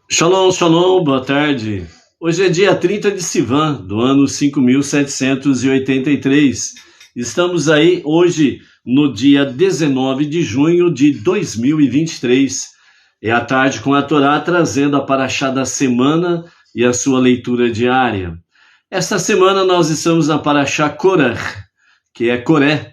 Shalom, shalom, boa tarde. Hoje é dia 30 de Sivan, do ano 5783. Estamos aí hoje no dia 19 de junho de 2023. É a tarde com a Torá trazendo a paraxá da semana e a sua leitura diária. Esta semana nós estamos na paraxá Korach, que é Coré,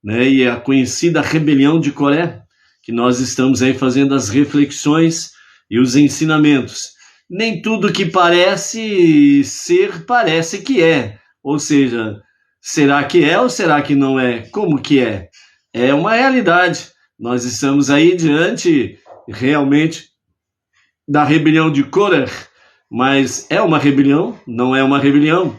né? E a conhecida rebelião de Coré, que nós estamos aí fazendo as reflexões e os ensinamentos. Nem tudo que parece ser, parece que é. Ou seja, será que é ou será que não é? Como que é? É uma realidade. Nós estamos aí diante, realmente, da rebelião de Korach. Mas é uma rebelião? Não é uma rebelião?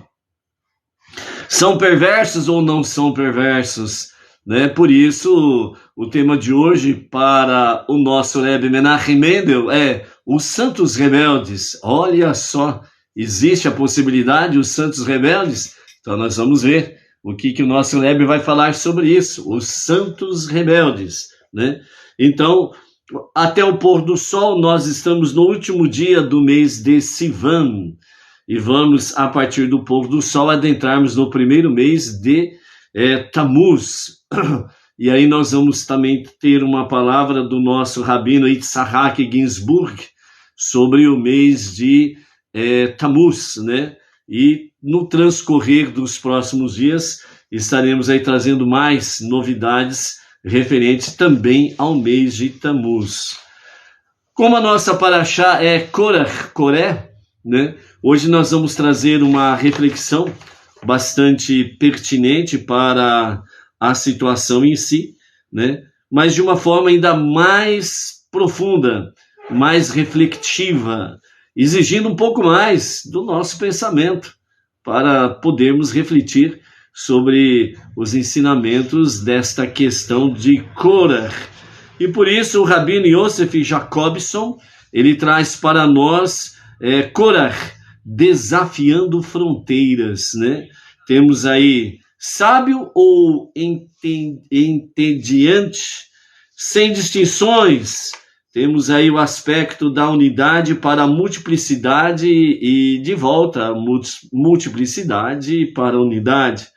São perversos ou não são perversos? Né? Por isso, o tema de hoje para o nosso Rebbe Menachem Mendel é os santos rebeldes. Olha só, existe a possibilidade os santos rebeldes? Então nós vamos ver o que o nosso Rebbe vai falar sobre isso, os santos rebeldes. Né? Então, até o pôr do sol, nós estamos no último dia do mês de Sivan. E vamos, a partir do pôr do sol, adentrarmos no primeiro mês de Tammuz. E aí nós vamos também ter uma palavra do nosso rabino Yitzhak Ginsburg sobre o mês de Tammuz, né? E no transcorrer dos próximos dias estaremos aí trazendo mais novidades referentes também ao mês de Tammuz. Como a nossa paraxá é Korach, Coré, né? Hoje nós vamos trazer uma reflexão bastante pertinente para a situação em si, né? Mas de uma forma ainda mais profunda, mais reflexiva, exigindo um pouco mais do nosso pensamento para podermos refletir sobre os ensinamentos desta questão de Korach. E por isso o Rabino Yosef Jacobson, ele traz para nós Korach, desafiando fronteiras, né? Temos aí sábio ou entediante, sem distinções. Temos aí o aspecto da unidade para a multiplicidade e de volta a multiplicidade para a unidade.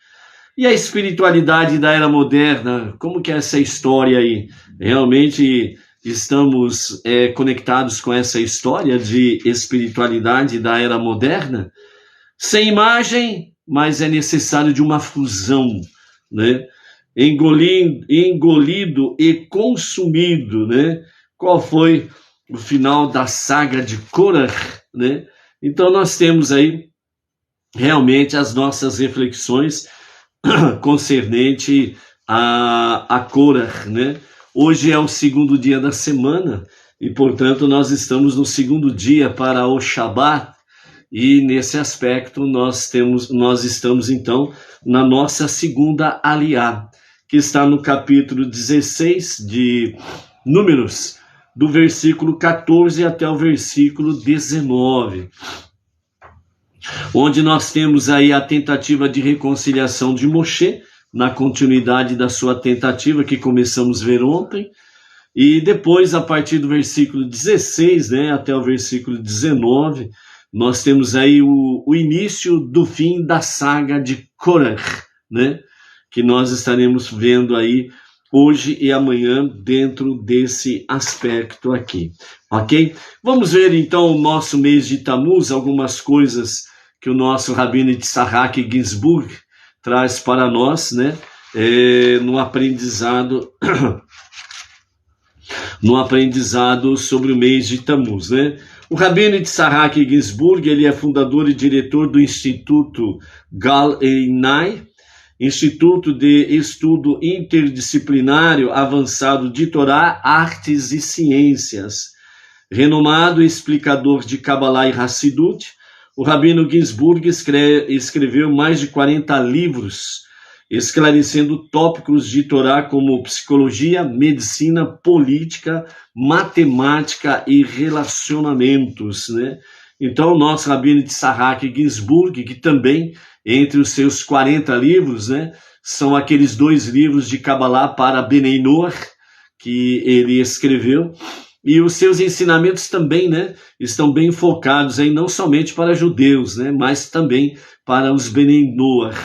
E a espiritualidade da era moderna, como que é essa história aí? Realmente estamos conectados com essa história de espiritualidade da era moderna? Sem imagem, mas é necessário de uma fusão, né? Engolido e consumido, né? Qual foi o final da saga de Korach, né? Então nós temos aí realmente as nossas reflexões concernente a Korach, né? Hoje é o segundo dia da semana e, portanto, nós estamos no segundo dia para o Shabat e, nesse aspecto, nós estamos, então, na nossa segunda aliá, que está no capítulo 16 de Números, do versículo 14 até o versículo 19, onde nós temos aí a tentativa de reconciliação de Moshe, na continuidade da sua tentativa que começamos a ver ontem, e depois, a partir do versículo 16, né, até o versículo 19, nós temos aí o início do fim da saga de Korach, né, que nós estaremos vendo aí hoje e amanhã dentro desse aspecto aqui, ok? Vamos ver então o nosso mês de Tammuz, algumas coisas que o nosso rabino Yitzhak Ginsburg traz para nós, né, no aprendizado sobre o mês de Tammuz, né? O rabino Yitzhak Ginsburg, ele é fundador e diretor do Instituto Gal Einai, Instituto de Estudo Interdisciplinário Avançado de Torá, Artes e Ciências. Renomado explicador de Kabbalah e Hassidut, o rabino Ginsburg escreveu mais de 40 livros, esclarecendo tópicos de Torá como psicologia, medicina, política, matemática e relacionamentos, né? Então, o nosso rabino Yitzhak Ginsburg, que também, entre os seus 40 livros, né, são aqueles 2 livros de Kabbalah para Benei Noach, que ele escreveu, e os seus ensinamentos também, né, estão bem focados aí não somente para judeus, né, mas também para os Bnei Noach.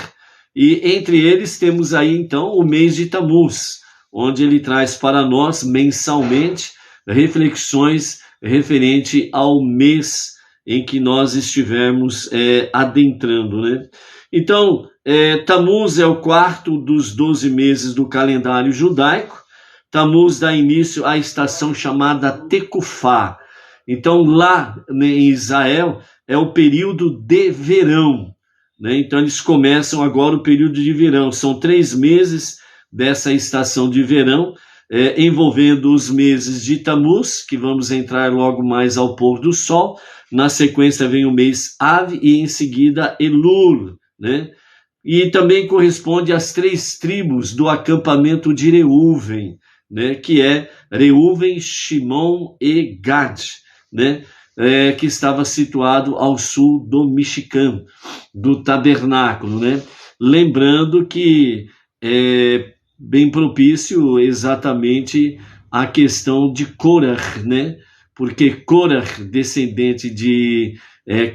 E entre eles temos aí então o mês de Tammuz, onde ele traz para nós mensalmente reflexões referente ao mês em que nós estivermos adentrando, né? Então, Tammuz é o quarto dos 12 meses do calendário judaico. Tammuz dá início à estação chamada Tekufá. Então, lá, né, em Israel, é o período de verão, né? Então, eles começam agora o período de verão. São 3 meses dessa estação de verão, envolvendo os meses de Tammuz, que vamos entrar logo mais ao pôr do sol. Na sequência vem o mês Av e em seguida Elul, né? E também corresponde às 3 tribos do acampamento de Reuven, né? Que é Reuven, Shimon e Gad, né? Que estava situado ao sul do Michigan, do tabernáculo, né? Lembrando que é bem propício exatamente a questão de Korah, né? Porque Korah, descendente de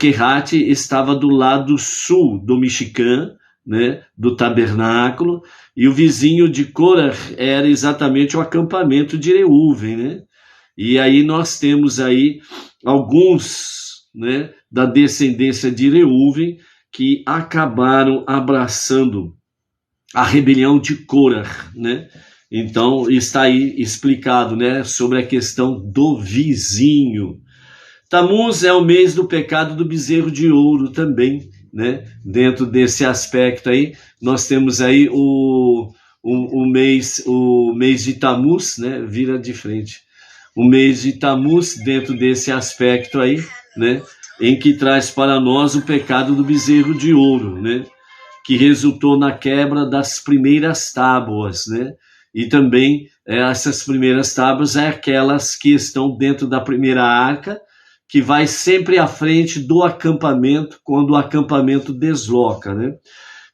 Kehat, estava do lado sul do Michigan, né, do tabernáculo, e o vizinho de Korah era exatamente o acampamento de Reuven, né? E aí nós temos aí alguns, né, da descendência de Reuven que acabaram abraçando a rebelião de Korah, né? Então está aí explicado, né, sobre a questão do vizinho. Tammuz é o mês do pecado do bezerro de ouro também, né? Dentro desse aspecto aí, nós temos aí o mês de Tammuz, né? Vira de frente. O mês de Tammuz, dentro desse aspecto aí, né? Em que traz para nós o pecado do bezerro de ouro, né? Que resultou na quebra das primeiras tábuas, né? E também essas primeiras tábuas é aquelas que estão dentro da primeira arca, que vai sempre à frente do acampamento, quando o acampamento desloca, né?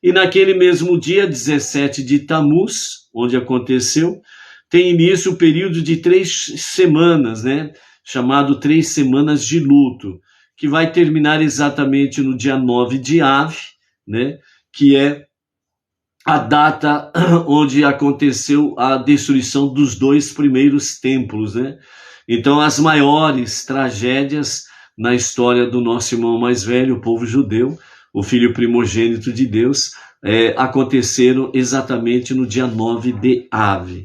E naquele mesmo dia, 17 de Tammuz, onde aconteceu, tem início o período de 3 semanas, né? Chamado 3 semanas de luto, que vai terminar exatamente no dia 9 de Av, né? Que é a data onde aconteceu a destruição dos 2 primeiros templos, né? Então, as maiores tragédias na história do nosso irmão mais velho, o povo judeu, o filho primogênito de Deus, aconteceram exatamente no dia 9 de Av.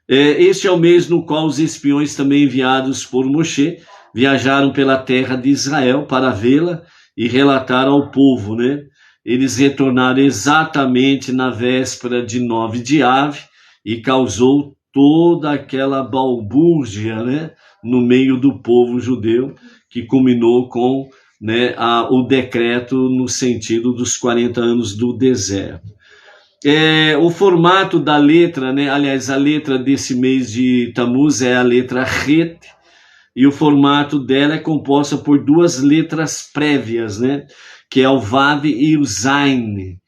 Este é o mês no qual os espiões também enviados por Moshe viajaram pela terra de Israel para vê-la e relatar ao povo, né? Eles retornaram exatamente na véspera de 9 de Av e causou toda aquela balbúrdia, né, no meio do povo judeu, que culminou com, né, o decreto no sentido dos 40 anos do deserto. O formato da letra, né, aliás, a letra desse mês de Tammuz é a letra Het, e o formato dela é composta por 2 letras prévias, né, que é o Vav e o Zain,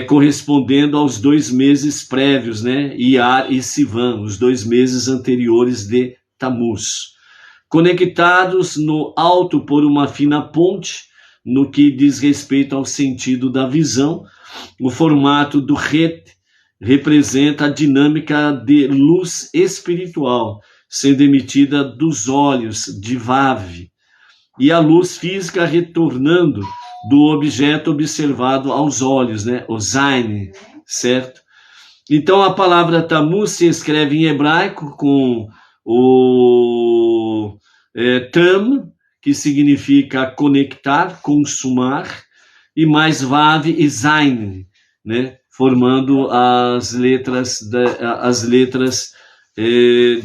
correspondendo aos 2 meses prévios, né, Iyar e Sivan, os 2 meses anteriores de Tammuz, conectados no alto por uma fina ponte, no que diz respeito ao sentido da visão. O formato do Het representa a dinâmica de luz espiritual, sendo emitida dos olhos de Vav, e a luz física retornando do objeto observado aos olhos, né? O Zain, certo? Então a palavra Tammuz se escreve em hebraico com o Tam, que significa conectar, consumar, e mais Vav e Zain, né? Formando as letras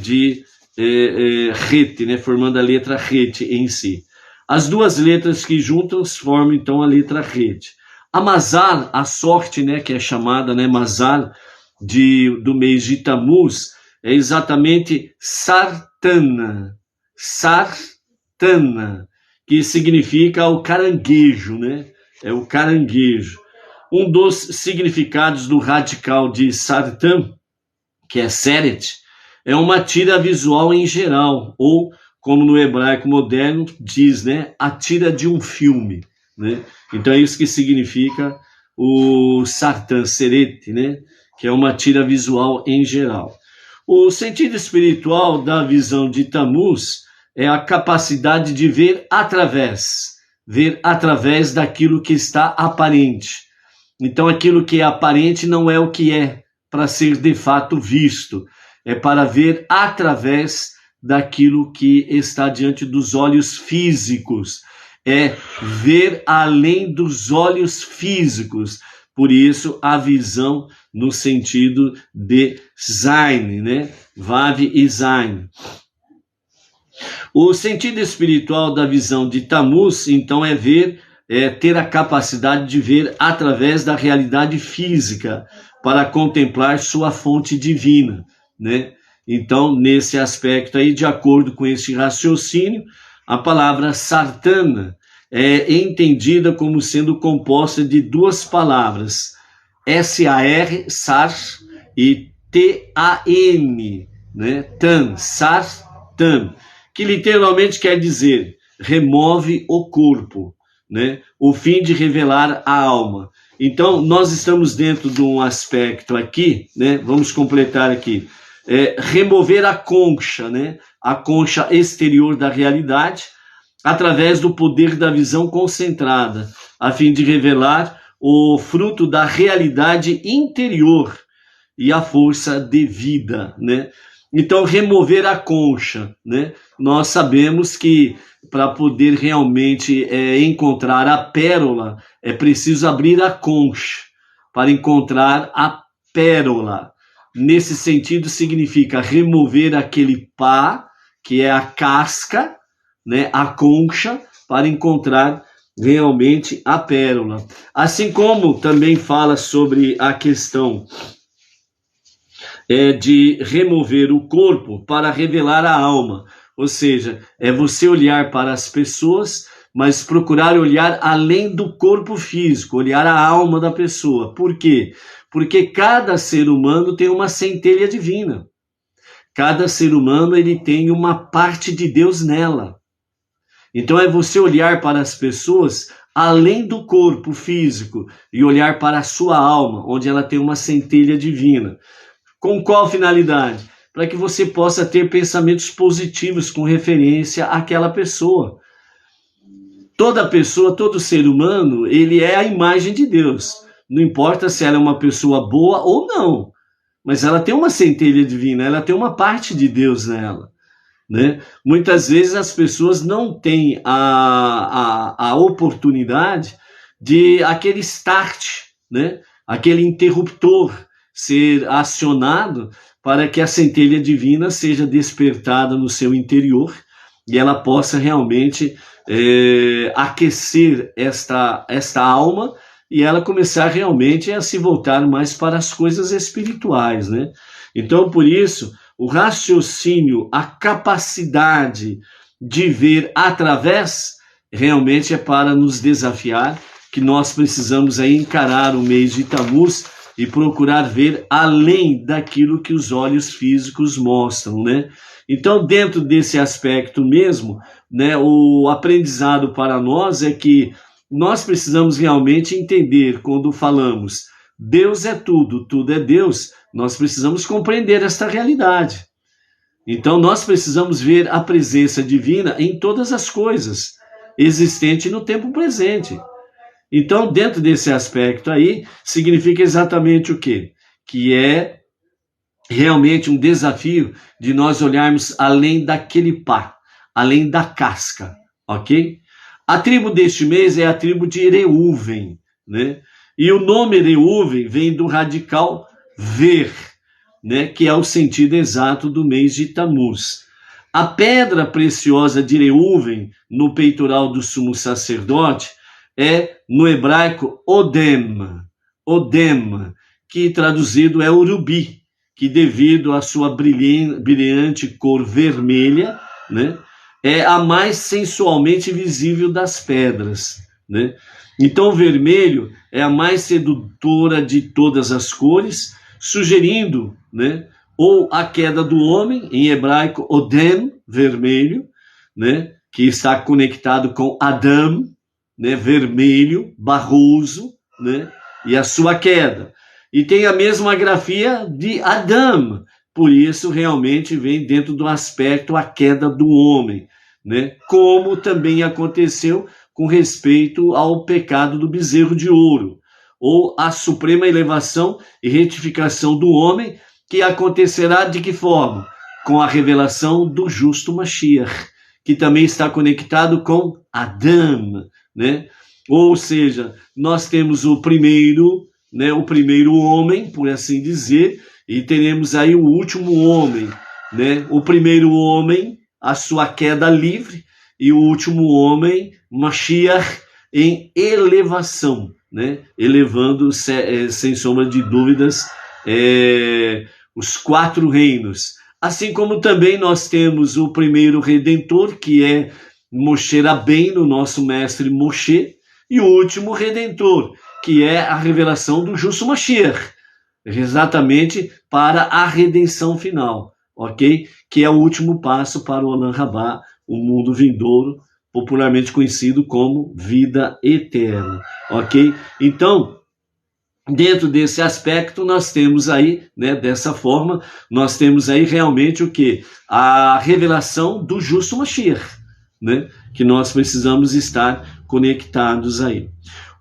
de Het, né? Formando a letra Het em si. As 2 letras que juntas formam, então, a letra Het. A Mazal, a sorte, né, que é chamada, né, Mazal, do mês de Tammuz, é exatamente Sartana. Sartana, que significa o caranguejo, né? É o caranguejo. Um dos significados do radical de Sartan, que é Seret, é uma tira visual em geral, ou como no hebraico moderno diz, né, a tira de um filme, né? Então é isso que significa o sartan serete, né, que é uma tira visual em geral. O sentido espiritual da visão de Tammuz é a capacidade de ver através daquilo que está aparente. Então aquilo que é aparente não é o que é para ser de fato visto, é para ver através daquilo que está diante dos olhos físicos, é ver além dos olhos físicos. Por isso, a visão no sentido de Zain, né? Vav e Zain. O sentido espiritual da visão de Tammuz, então, é ver, ter a capacidade de ver através da realidade física para contemplar sua fonte divina, né? Então, nesse aspecto aí, de acordo com esse raciocínio, a palavra sartana é entendida como sendo composta de duas palavras, S-A-R, sar, e T-A-N, né? Tan, sartan, que literalmente quer dizer remove o corpo, né? O fim de revelar a alma. Então, nós estamos dentro de um aspecto aqui, né? Vamos completar aqui. Remover a concha, né? A concha exterior da realidade, através do poder da visão concentrada, a fim de revelar o fruto da realidade interior e a força de vida, né? Então, remover a concha, né? Nós sabemos que para poder realmente encontrar a pérola, é preciso abrir a concha para encontrar a pérola. Nesse sentido, significa remover aquele pá, que é a casca, né, a concha, para encontrar realmente a pérola. Assim como também fala sobre a questão de remover o corpo para revelar a alma. Ou seja, é você olhar para as pessoas, mas procurar olhar além do corpo físico, olhar a alma da pessoa. Por quê? Porque cada ser humano tem uma centelha divina. Cada ser humano ele tem uma parte de Deus nela. Então é você olhar para as pessoas além do corpo físico e olhar para a sua alma, onde ela tem uma centelha divina. Com qual finalidade? Para que você possa ter pensamentos positivos com referência àquela pessoa. Toda pessoa, todo ser humano, ele é a imagem de Deus. Não importa se ela é uma pessoa boa ou não, mas ela tem uma centelha divina, ela tem uma parte de Deus nela, né? Muitas vezes as pessoas não têm a oportunidade de aquele start, né? Aquele interruptor ser acionado para que a centelha divina seja despertada no seu interior e ela possa realmente aquecer esta alma e ela começar realmente a se voltar mais para as coisas espirituais, né? Então, por isso, o raciocínio, a capacidade de ver através, realmente é para nos desafiar, que nós precisamos aí encarar o mês de Tammuz e procurar ver além daquilo que os olhos físicos mostram, né? Então, dentro desse aspecto mesmo, né, o aprendizado para nós é que nós precisamos realmente entender, quando falamos Deus é tudo, tudo é Deus, nós precisamos compreender esta realidade. Então, nós precisamos ver a presença divina em todas as coisas, existente no tempo presente. Então, dentro desse aspecto aí, significa exatamente o quê? Que é realmente um desafio de nós olharmos além daquele pá, além da casca, ok? A tribo deste mês é a tribo de Reuven, né? E o nome Reuven vem do radical ver, né? Que é o sentido exato do mês de Tammuz. A pedra preciosa de Reuven, no peitoral do sumo sacerdote, é, no hebraico, Odem, que traduzido é o rubi, que devido à sua brilhante cor vermelha, né, é a mais sensualmente visível das pedras, né? Então o vermelho é a mais sedutora de todas as cores, sugerindo, né, ou a queda do homem, em hebraico, Odem, vermelho, né, que está conectado com Adam, né, vermelho, barroso, né, e a sua queda. E tem a mesma grafia de Adam, por isso realmente vem dentro do aspecto a queda do homem, né, como também aconteceu com respeito ao pecado do bezerro de ouro, ou a suprema elevação e retificação do homem, que acontecerá de que forma? Com a revelação do justo Mashiach, que também está conectado com Adam, né? Ou seja, nós temos o primeiro, né, o primeiro homem, por assim dizer, e teremos aí o último homem, né? O primeiro homem, a sua queda livre, e o último homem, Mashiach, em elevação, né? Elevando, sem sombra de dúvidas, os 4 reinos. Assim como também nós temos o primeiro Redentor, que é Moshe Rabbeinu, nosso mestre Moshe, e o último Redentor, que é a revelação do justo Mashiach, exatamente para a redenção final, ok? Que é o último passo para o Olam Rabá, o mundo vindouro, popularmente conhecido como vida eterna, ok? Então, dentro desse aspecto, nós temos aí, né, dessa forma, nós temos aí realmente o quê? A revelação do justo Mashiach, né, que nós precisamos estar conectados aí.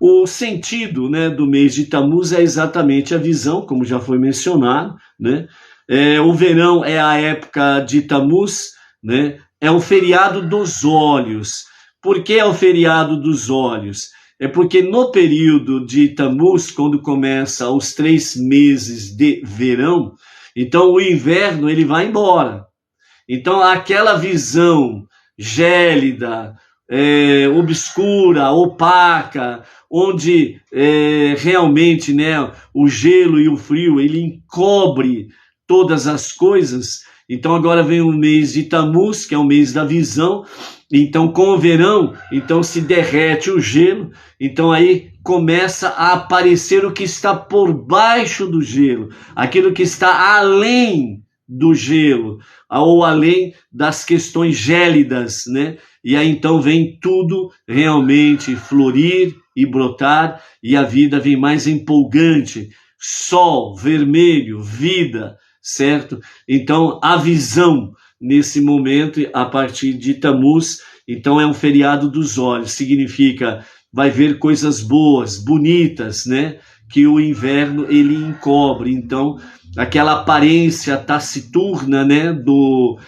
O sentido, né, do mês de Tammuz é exatamente a visão, como já foi mencionado, né? O verão é a época de Tammuz, né? É o feriado dos olhos. Por que é o feriado dos olhos? É porque no período de Tammuz, quando começa os 3 meses de verão, então o inverno ele vai embora. Então aquela visão gélida, obscura, opaca, onde realmente, né, o gelo e o frio ele encobre todas as coisas. Então agora vem o mês de Tammuz, que é o mês da visão. Então com o verão, então se derrete o gelo, então aí começa a aparecer o que está por baixo do gelo, aquilo que está além do gelo, ou além das questões gélidas, né? E aí então vem tudo realmente florir e brotar, e a vida vem mais empolgante, sol, vermelho, vida, certo? Então a visão nesse momento, a partir de Tammuz, então é um feriado dos olhos, significa vai ver coisas boas, bonitas, né? Que o inverno ele encobre, então aquela aparência taciturna, né, do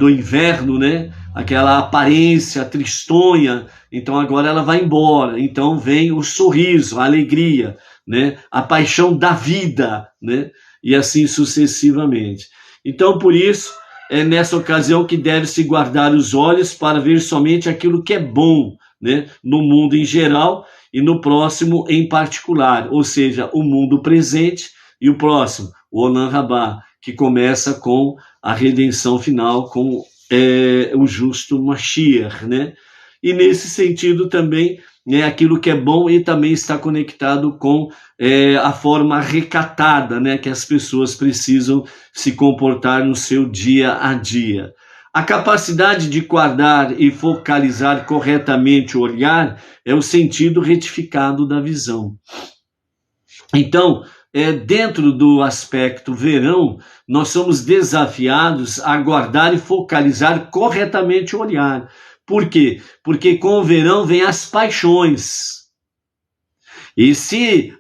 inverno, né, aquela aparência tristonha, então agora ela vai embora, então vem o sorriso, a alegria, né, a paixão da vida, né, e assim sucessivamente. Então por isso é nessa ocasião que deve-se guardar os olhos para ver somente aquilo que é bom, né, no mundo em geral e no próximo em particular, ou seja, o mundo presente e o próximo, o Olam Rabá, que começa com a redenção final, com o justo Mashiach, né? E nesse sentido também, né, aquilo que é bom e também está conectado com a forma recatada, né, que as pessoas precisam se comportar no seu dia a dia. A capacidade de guardar e focalizar corretamente o olhar é o sentido retificado da visão. Então, dentro do aspecto verão, nós somos desafiados a guardar e focalizar corretamente o olhar. Por quê? Porque com o verão vem as paixões. E se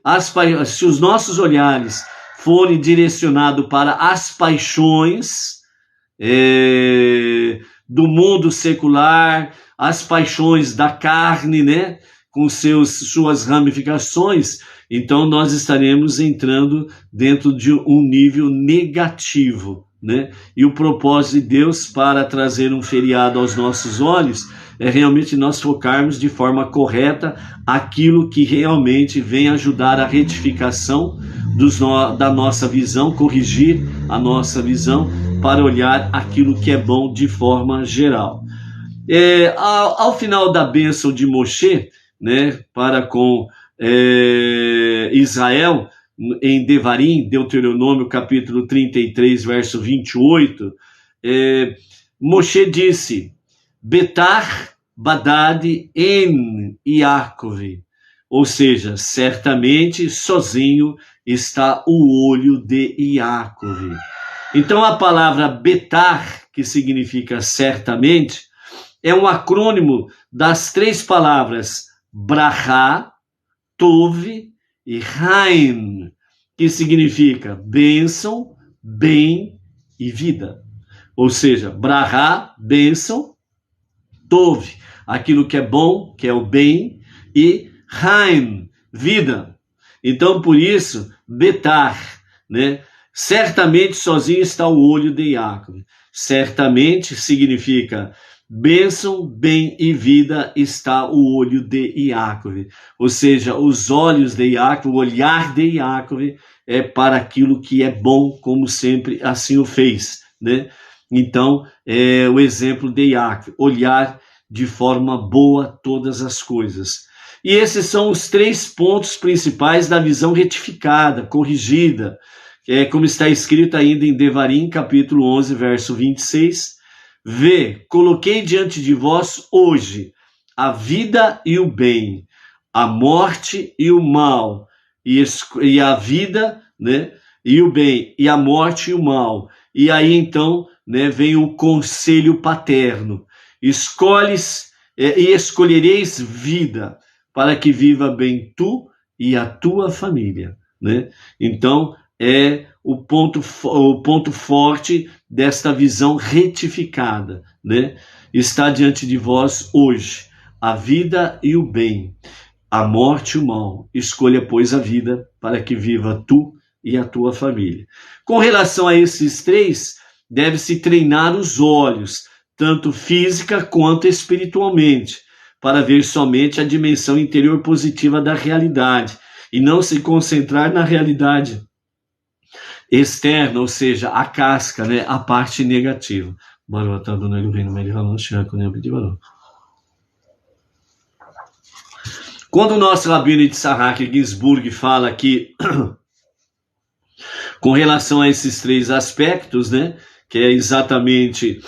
os nossos olhares forem direcionados para as paixões do mundo secular, as paixões da carne, né, com suas ramificações, então nós estaremos entrando dentro de um nível negativo, né? E o propósito de Deus para trazer um feriado aos nossos olhos é realmente nós focarmos de forma correta aquilo que realmente vem ajudar a retificação da nossa visão, corrigir a nossa visão para olhar aquilo que é bom de forma geral. Ao final da bênção de Moshe, né, para com Israel, em Devarim, Deuteronômio capítulo 33, verso 28, Moshe disse, Betar Badad en Yaakov, ou seja, certamente sozinho está o olho de Yaakov. Então a palavra Betar, que significa certamente, é um acrônimo das três palavras Brachá, Tov e Haim, que significa bênção, bem e vida. Ou seja, Brachá, bênção, Tov, aquilo que é bom, que é o bem, e Haim, vida. Então, por isso, Betar, né? Certamente sozinho está o olho de Yaakov. Certamente significa bênção, bem e vida está o olho de Yaakov. Ou seja, os olhos de Yaakov, o olhar de Yaakov é para aquilo que é bom, como sempre assim o fez, né? Então, é o exemplo de Yaakov, olhar de forma boa todas as coisas. E esses são os três pontos principais da visão retificada, corrigida, como está escrito ainda em Devarim, capítulo 11, verso 26. Vê, coloquei diante de vós hoje a vida e o bem, a morte e o mal, e a vida, né, e o bem, e a morte e o mal. E aí então, né, vem o conselho paterno. Escolhes e escolhereis vida, para que viva bem tu e a tua família, né? Então, é o ponto forte desta visão retificada, né? Está diante de vós hoje a vida e o bem, a morte e o mal. Escolha, pois, a vida para que viva tu e a tua família. Com relação a esses três, deve-se treinar os olhos, tanto física quanto espiritualmente, para ver somente a dimensão interior positiva da realidade e não se concentrar na realidade externa, ou seja, a casca, né, a parte negativa. Quando o nosso Rabino Yitzhak Ginsburg fala que com relação a esses três aspectos, né, que é exatamente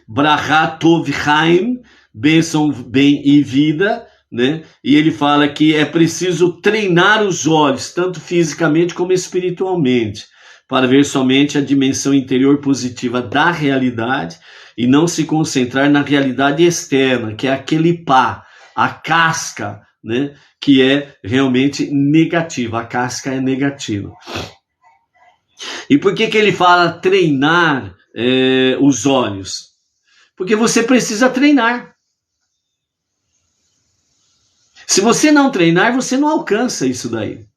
Brachá, Tov, Haim, bênção, bem e vida, né? E ele fala que é preciso treinar os olhos, tanto fisicamente como espiritualmente, para ver somente a dimensão interior positiva da realidade e não se concentrar na realidade externa, que é aquele pá, a casca, né? Que é realmente negativa, a casca é negativa. E por que ele fala treinar os olhos? Porque você precisa treinar. Se você não treinar, você não alcança isso daí.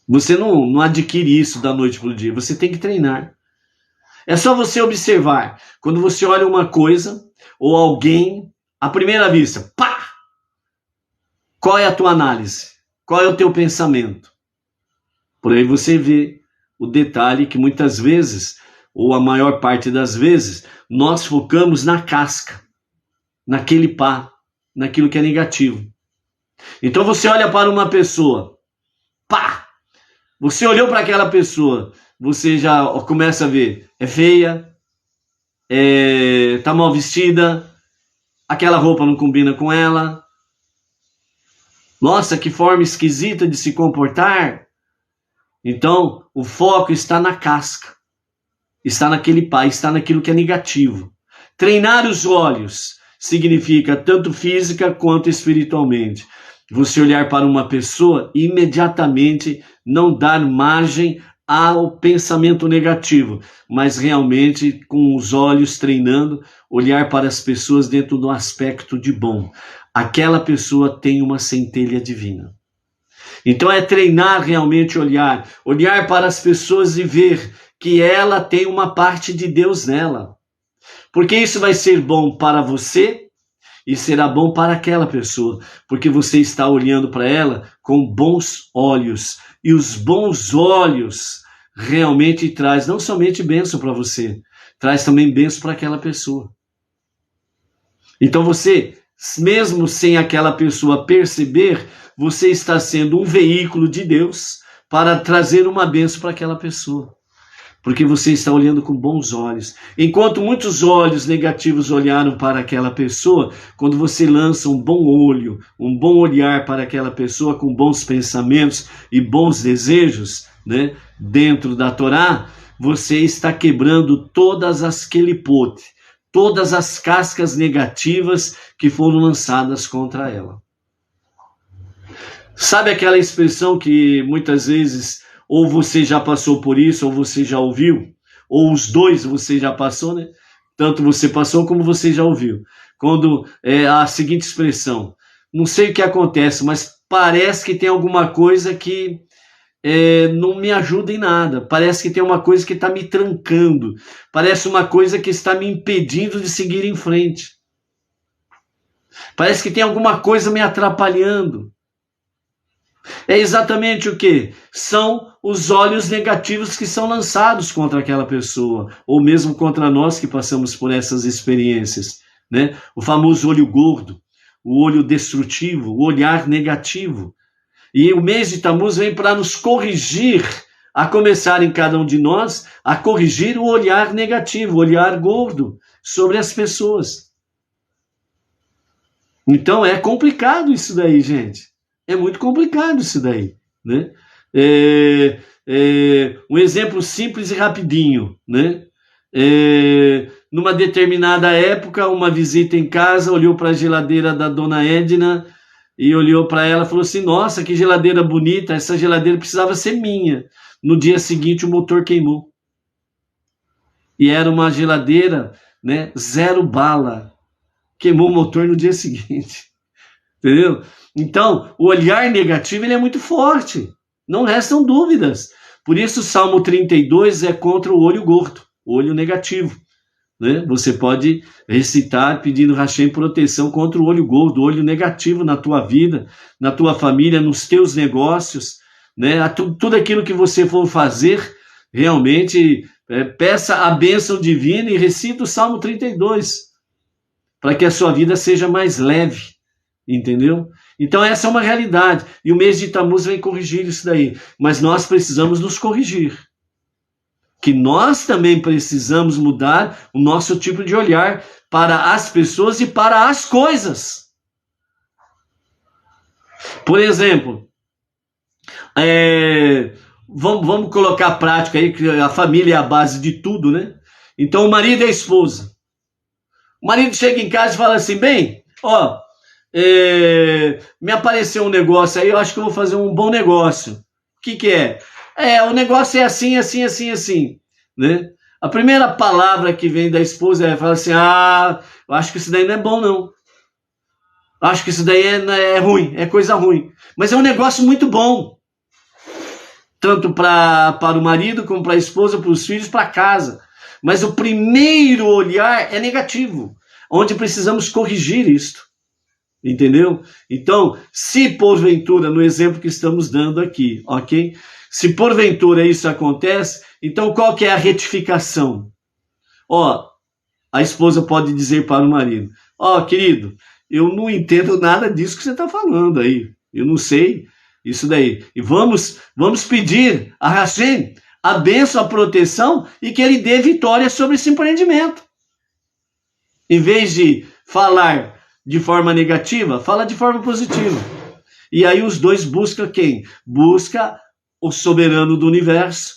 Você não adquire isso da noite para o dia. Você tem que treinar. É só você observar. Quando você olha uma coisa ou alguém, à primeira vista, pá! Qual é a tua análise? Qual é o teu pensamento? Por aí você vê o detalhe que muitas vezes, ou a maior parte das vezes, nós focamos na casca, naquele pá, naquilo que é negativo. Então você olha para uma pessoa, pá! Você olhou para aquela pessoa, você já começa a ver, é feia, tá mal vestida, aquela roupa não combina com ela, nossa, que forma esquisita de se comportar. Então, o foco está na casca, está naquele pá, está naquilo que é negativo. Treinar os olhos significa tanto física quanto espiritualmente. Você olhar para uma pessoa e imediatamente não dar margem ao pensamento negativo, mas realmente com os olhos treinando, olhar para as pessoas dentro do aspecto de bom. Aquela pessoa tem uma centelha divina. Então é treinar realmente olhar para as pessoas e ver que ela tem uma parte de Deus nela. Porque isso vai ser bom para você e será bom para aquela pessoa, porque você está olhando para ela com bons olhos. E os bons olhos realmente traz não somente bênção para você, traz também bênção para aquela pessoa. Então você mesmo sem aquela pessoa perceber, você está sendo um veículo de Deus para trazer uma bênção para aquela pessoa. Porque você está olhando com bons olhos. Enquanto muitos olhos negativos olharam para aquela pessoa, quando você lança um bom olho, um bom olhar para aquela pessoa com bons pensamentos e bons desejos, né, dentro da Torá, você está quebrando todas as kelipot, todas as cascas negativas que foram lançadas contra ela. Sabe aquela expressão que muitas vezes ou você já passou por isso, ou você já ouviu, ou os dois você já passou, né? Tanto você passou como você já ouviu. Quando a seguinte expressão, não sei o que acontece, mas parece que tem alguma coisa que não me ajuda em nada, parece que tem uma coisa que está me trancando, parece uma coisa que está me impedindo de seguir em frente. Parece que tem alguma coisa me atrapalhando. É exatamente o que? São os olhos negativos que são lançados contra aquela pessoa, ou mesmo contra nós que passamos por essas experiências, né? O famoso olho gordo, o olho destrutivo, o olhar negativo. E o mês de Tammuz vem para nos corrigir, a começar em cada um de nós, a corrigir o olhar negativo, o olhar gordo sobre as pessoas. Então é complicado isso daí, gente. É muito complicado isso daí, né? Um exemplo simples e rapidinho, né? Numa determinada época, uma visita em casa, olhou para a geladeira da dona Edna e olhou para ela e falou assim, nossa, que geladeira bonita, essa geladeira precisava ser minha. No dia seguinte, o motor queimou. E era uma geladeira, né, 0 bala. Queimou o motor no dia seguinte. Entendeu? Então, o olhar negativo ele é muito forte. Não restam dúvidas. Por isso, o Salmo 32 é contra o olho gordo, o olho negativo. Né? Você pode recitar pedindo Hashem proteção contra o olho gordo, o olho negativo na tua vida, na tua família, nos teus negócios. Né? Tudo aquilo que você for fazer, realmente, peça a bênção divina e recita o Salmo 32, para que a sua vida seja mais leve. Entendeu? Então essa é uma realidade. E o mês de Tammuz vem corrigir isso daí. Mas nós precisamos nos corrigir. Que nós também precisamos mudar o nosso tipo de olhar para as pessoas e para as coisas. Por exemplo, vamos colocar a prática aí, que a família é a base de tudo, né? Então o marido e a esposa. O marido chega em casa e fala assim, bem, me apareceu um negócio aí, eu acho que eu vou fazer um bom negócio. O que é? O negócio é assim, assim, assim, assim, né? A primeira palavra que vem da esposa fala assim, eu acho que isso daí não é bom não. Acho que isso daí é ruim, é coisa ruim. Mas é um negócio muito bom. Tanto para o marido, como para a esposa, para os filhos, para casa. Mas o primeiro olhar é negativo, onde precisamos corrigir isto. Entendeu? Então, se porventura, no exemplo que estamos dando aqui, ok? Se porventura isso acontece, então qual que é a retificação? A esposa pode dizer para o marido, querido, eu não entendo nada disso que você está falando aí. Eu não sei isso daí. E vamos pedir a Hashem a bênção, a proteção e que ele dê vitória sobre esse empreendimento. Em vez de falar de forma negativa, fala de forma positiva. E aí os dois buscam quem? Busca o soberano do universo,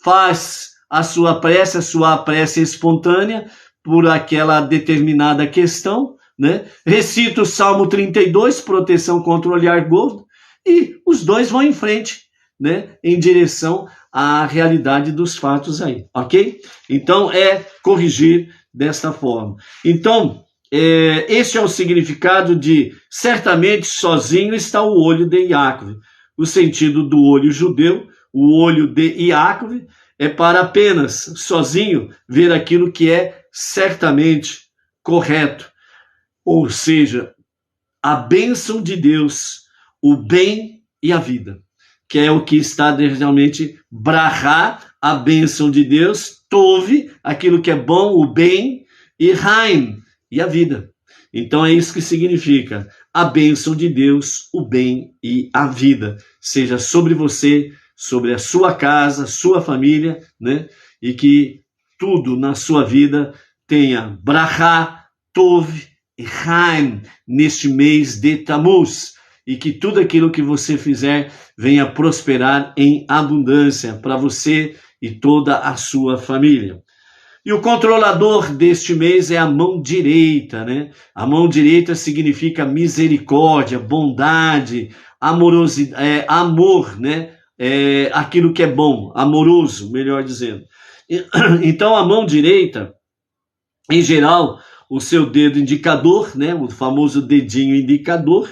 faz a sua prece espontânea por aquela determinada questão, né? Recita o Salmo 32, proteção contra o olhar gordo, e os dois vão em frente, né? Em direção à realidade dos fatos aí, ok? Então é corrigir desta forma. Então, este é o significado de certamente sozinho está o olho de Yaakov. O sentido do olho judeu, o olho de Yaakov, é para apenas sozinho ver aquilo que é certamente correto. Ou seja, a bênção de Deus, o bem e a vida. Que é o que está realmente brahá, a bênção de Deus, tove, aquilo que é bom, o bem, e Haim, e a vida. Então é isso que significa a bênção de Deus, o bem e a vida, seja sobre você, sobre a sua casa, sua família, né? E que tudo na sua vida tenha brachá, tov e haim neste mês de Tammuz, e que tudo aquilo que você fizer venha prosperar em abundância para você e toda a sua família. E o controlador deste mês é a mão direita, né? A mão direita significa misericórdia, bondade, amorosidade, amor, né? Aquilo que é bom, amoroso, melhor dizendo. Então a mão direita, em geral, o seu dedo indicador, né? O famoso dedinho indicador,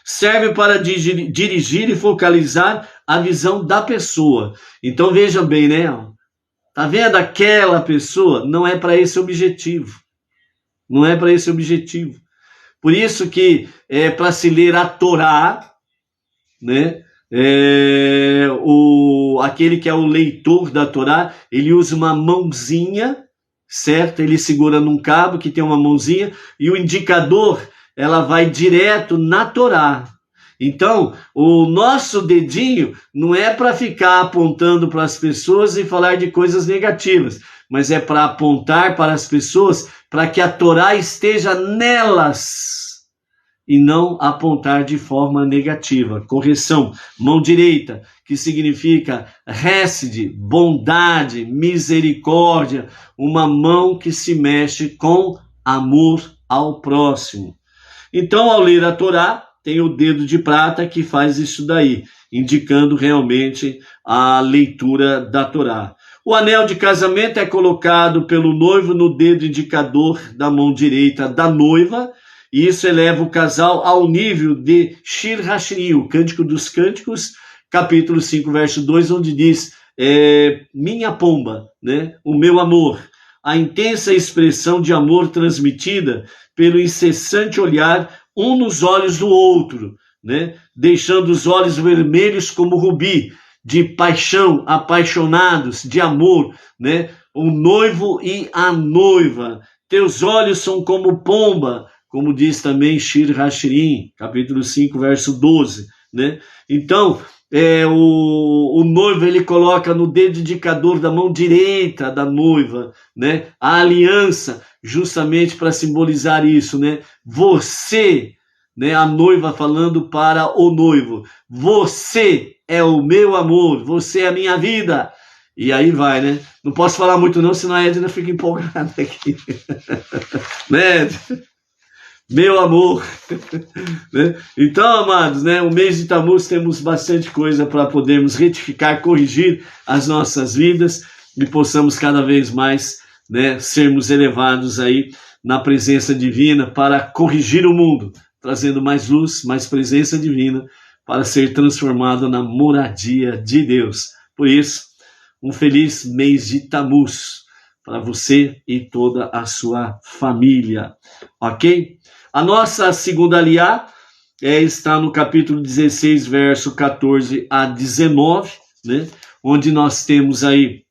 serve para dirigir e focalizar a visão da pessoa. Então veja bem, né? Tá vendo aquela pessoa? Não é para esse objetivo. Não é para esse objetivo. Por isso que para se ler a Torá, né? Aquele que é o leitor da Torá, ele usa uma mãozinha, certo? Ele segura num cabo que tem uma mãozinha, e o indicador, ela vai direto na Torá. Então, o nosso dedinho não é para ficar apontando para as pessoas e falar de coisas negativas, mas é para apontar para as pessoas para que a Torá esteja nelas e não apontar de forma negativa. Correção, mão direita, que significa hesed, bondade, misericórdia, uma mão que se mexe com amor ao próximo. Então, ao ler a Torá, tem o dedo de prata que faz isso daí, indicando realmente a leitura da Torá. O anel de casamento é colocado pelo noivo no dedo indicador da mão direita da noiva, e isso eleva o casal ao nível de Shir Hashirim, o Cântico dos Cânticos, capítulo 5, verso 2, onde diz, minha pomba, né? O meu amor. A intensa expressão de amor transmitida pelo incessante olhar um nos olhos do outro, né? Deixando os olhos vermelhos como rubi, de paixão, apaixonados, de amor, né? O noivo e a noiva. Teus olhos são como pomba, como diz também Shir Hashirim, capítulo 5, verso 12, né? Então, o noivo, ele coloca no dedo indicador da mão direita da noiva, né? A aliança, justamente para simbolizar isso, né? Você, né? A noiva falando para o noivo, você é o meu amor, você é a minha vida. E aí vai, né? Não posso falar muito não, senão a Edna fica empolgada aqui. Né? Meu amor, né? Então, amados, né? O mês de Tammuz temos bastante coisa para podermos retificar, corrigir as nossas vidas e possamos cada vez mais, né, sermos elevados aí na presença divina para corrigir o mundo, trazendo mais luz, mais presença divina para ser transformado na moradia de Deus. Por isso, um feliz mês de Tammuz para você e toda a sua família, ok? A nossa segunda aliá está no capítulo 16, verso 14 a 19, né? Onde nós temos aí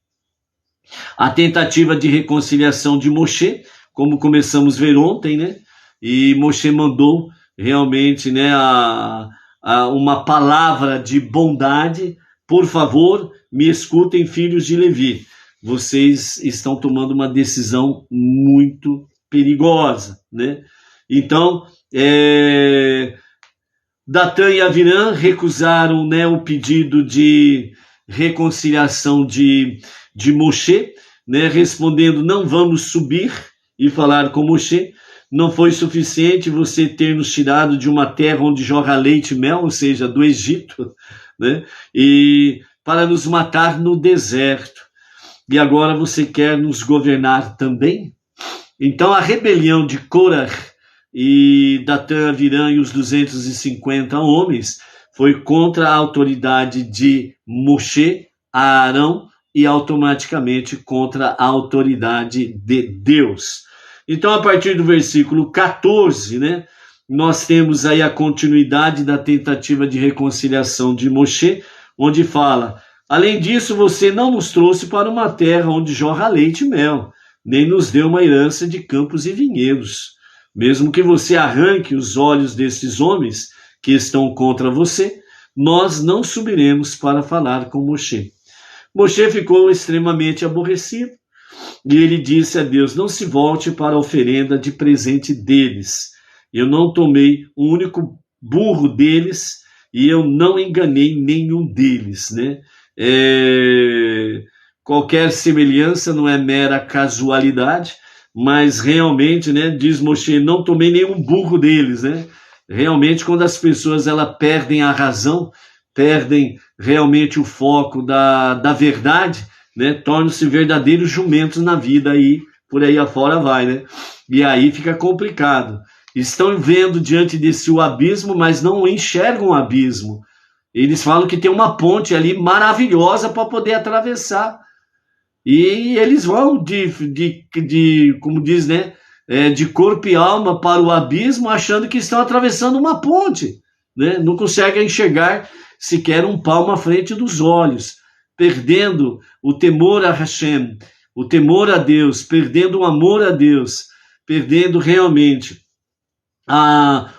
a tentativa de reconciliação de Moshe, como começamos a ver ontem, né? E Moshe mandou realmente, né, uma palavra de bondade. Por favor, me escutem, filhos de Levi. Vocês estão tomando uma decisão muito perigosa, né? Então, Datã e Avirã recusaram, né, o pedido de reconciliação de Moshe, né, respondendo, não vamos subir e falar com Moshe. Não foi suficiente você ter nos tirado de uma terra onde jorra leite e mel, ou seja, do Egito, né, e para nos matar no deserto. E agora você quer nos governar também? Então a rebelião de Korah e Datã, Avirã e os 250 homens foi contra a autoridade de Moshe, Arão, e automaticamente contra a autoridade de Deus. Então, a partir do versículo 14, né, nós temos aí a continuidade da tentativa de reconciliação de Moshe, onde fala, além disso, você não nos trouxe para uma terra onde jorra leite e mel, nem nos deu uma herança de campos e vinhedos. Mesmo que você arranque os olhos desses homens que estão contra você, nós não subiremos para falar com Moshe. Moshe ficou extremamente aborrecido e ele disse a Deus: não se volte para a oferenda de presente deles. Eu não tomei um único burro deles e eu não enganei nenhum deles, né? Qualquer semelhança não é mera casualidade, mas realmente, né, diz Moshe, não tomei nenhum burro deles, né? Realmente, quando as pessoas perdem a razão, perdem realmente o foco da verdade, né, tornam-se verdadeiros jumentos na vida, aí por aí afora vai, né? E aí fica complicado. Estão vendo diante de si o abismo, mas não enxergam o abismo. Eles falam que tem uma ponte ali maravilhosa para poder atravessar. E eles vão como diz, né, de corpo e alma para o abismo, achando que estão atravessando uma ponte, né? Não conseguem enxergar sequer um palmo à frente dos olhos, perdendo o temor a Hashem, o temor a Deus, perdendo o amor a Deus, perdendo realmente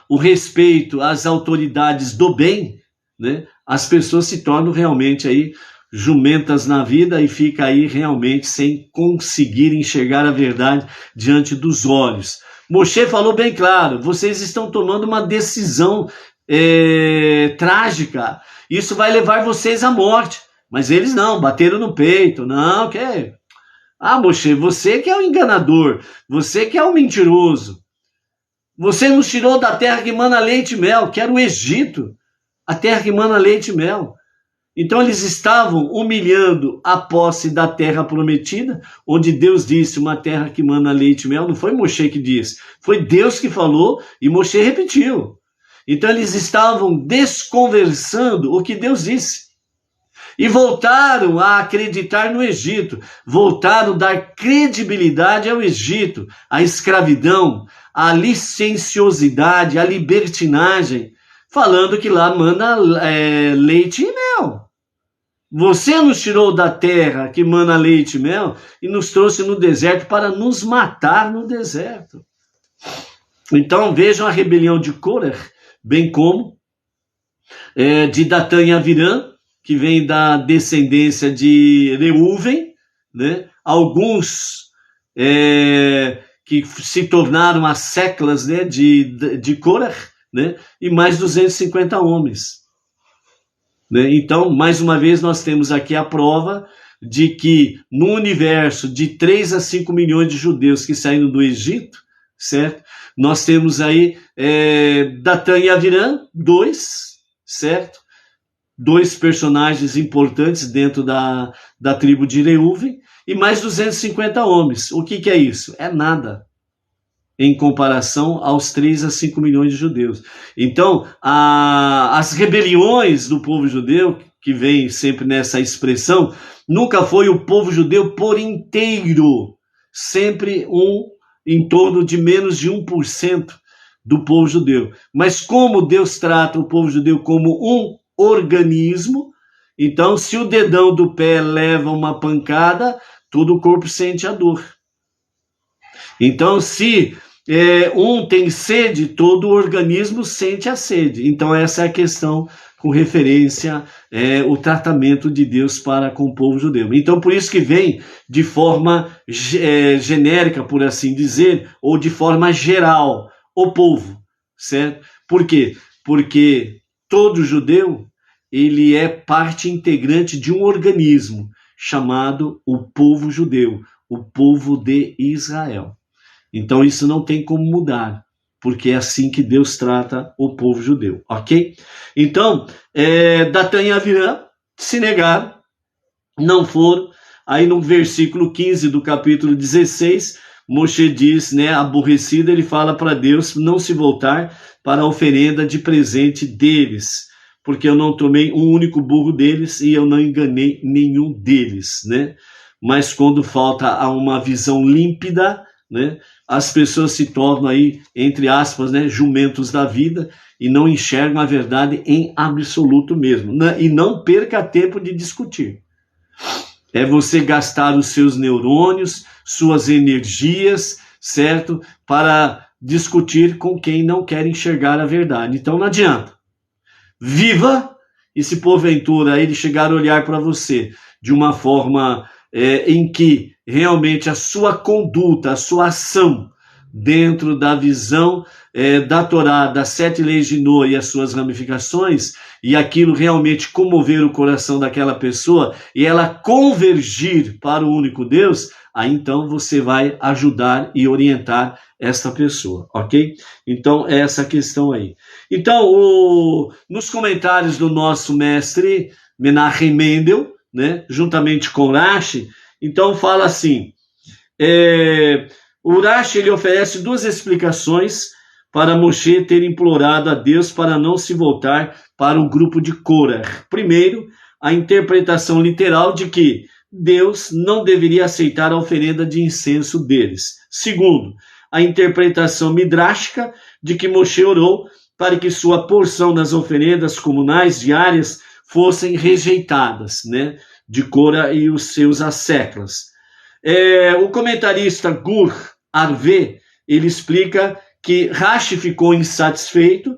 o respeito às autoridades do bem, né? As pessoas se tornam realmente aí jumentas na vida e fica aí realmente sem conseguir enxergar a verdade diante dos olhos. Moshe falou bem claro: vocês estão tomando uma decisão trágica, isso vai levar vocês à morte. Mas eles não, bateram no peito, não, que... Moshe, você que é o enganador, você que é o mentiroso, você nos tirou da terra que mana leite e mel, que era o Egito, a terra que mana leite e mel. Então eles estavam humilhando a posse da terra prometida, onde Deus disse uma terra que mana leite e mel. Não foi Moshe que disse, foi Deus que falou e Moshe repetiu. Então eles estavam desconversando o que Deus disse. E voltaram a acreditar no Egito, voltaram a dar credibilidade ao Egito, à escravidão, à licenciosidade, à libertinagem, falando que lá mana leite e mel. Você nos tirou da terra que mana leite e mel e nos trouxe no deserto para nos matar no deserto. Então vejam a rebelião de Korah, bem como de Datã e Avirã, que vem da descendência de Reuven, né? Alguns que se tornaram as seclas, né, de Korah, né? E mais 250 homens. Né? Então, mais uma vez, nós temos aqui a prova de que no universo de 3 a 5 milhões de judeus que saíram do Egito, certo? Nós temos aí Datã e Avirã, 2, certo? 2 personagens importantes dentro da tribo de Reuven, e mais 250 homens. O que é isso? É nada em comparação aos 3 a 5 milhões de judeus. Então, as rebeliões do povo judeu, que vem sempre nessa expressão, nunca foi o povo judeu por inteiro, sempre em torno de menos de 1% do povo judeu. Mas como Deus trata o povo judeu como um organismo, então se o dedão do pé leva uma pancada, todo o corpo sente a dor. Então se um tem sede, todo o organismo sente a sede. Então essa é a questão com referência o tratamento de Deus para com o povo judeu. Então por isso que vem de forma genérica, por assim dizer, ou de forma geral, o povo, certo? Por quê? Porque todo judeu, ele é parte integrante de um organismo chamado o povo judeu, o povo de Israel. Então isso não tem como mudar, porque é assim que Deus trata o povo judeu, ok? Então, Datã e Avirã se negaram, não foram. Aí no versículo 15 do capítulo 16, Moshe diz, né, aborrecido, ele fala para Deus não se voltar para a oferenda de presente deles, porque eu não tomei um único burro deles e eu não enganei nenhum deles, né? Mas quando falta uma visão límpida, né, as pessoas se tornam aí, entre aspas, né, jumentos da vida e não enxergam a verdade em absoluto mesmo. E não perca tempo de discutir. É você gastar os seus neurônios, suas energias, certo? Para discutir com quem não quer enxergar a verdade. Então não adianta. Viva, e se porventura ele chegar a olhar para você de uma forma em que realmente a sua conduta, a sua ação dentro da visão da Torá, das 7 leis de Noé e as suas ramificações, e aquilo realmente comover o coração daquela pessoa e ela convergir para o único Deus, aí então você vai ajudar e orientar essa pessoa, ok? Então, é essa questão aí. Então, nos comentários do nosso mestre Menachem Mendel, né, juntamente com Rashi, então fala assim, o Rashi ele oferece 2 explicações para Moshe ter implorado a Deus para não se voltar para o grupo de Korah. Primeiro, a interpretação literal de que Deus não deveria aceitar a oferenda de incenso deles. Segundo, a interpretação midrástica de que Moshe orou para que sua porção nas oferendas comunais diárias fossem rejeitadas, né, de Korah e os seus asseclas. O comentarista Gur Arve, ele explica que Rashi ficou insatisfeito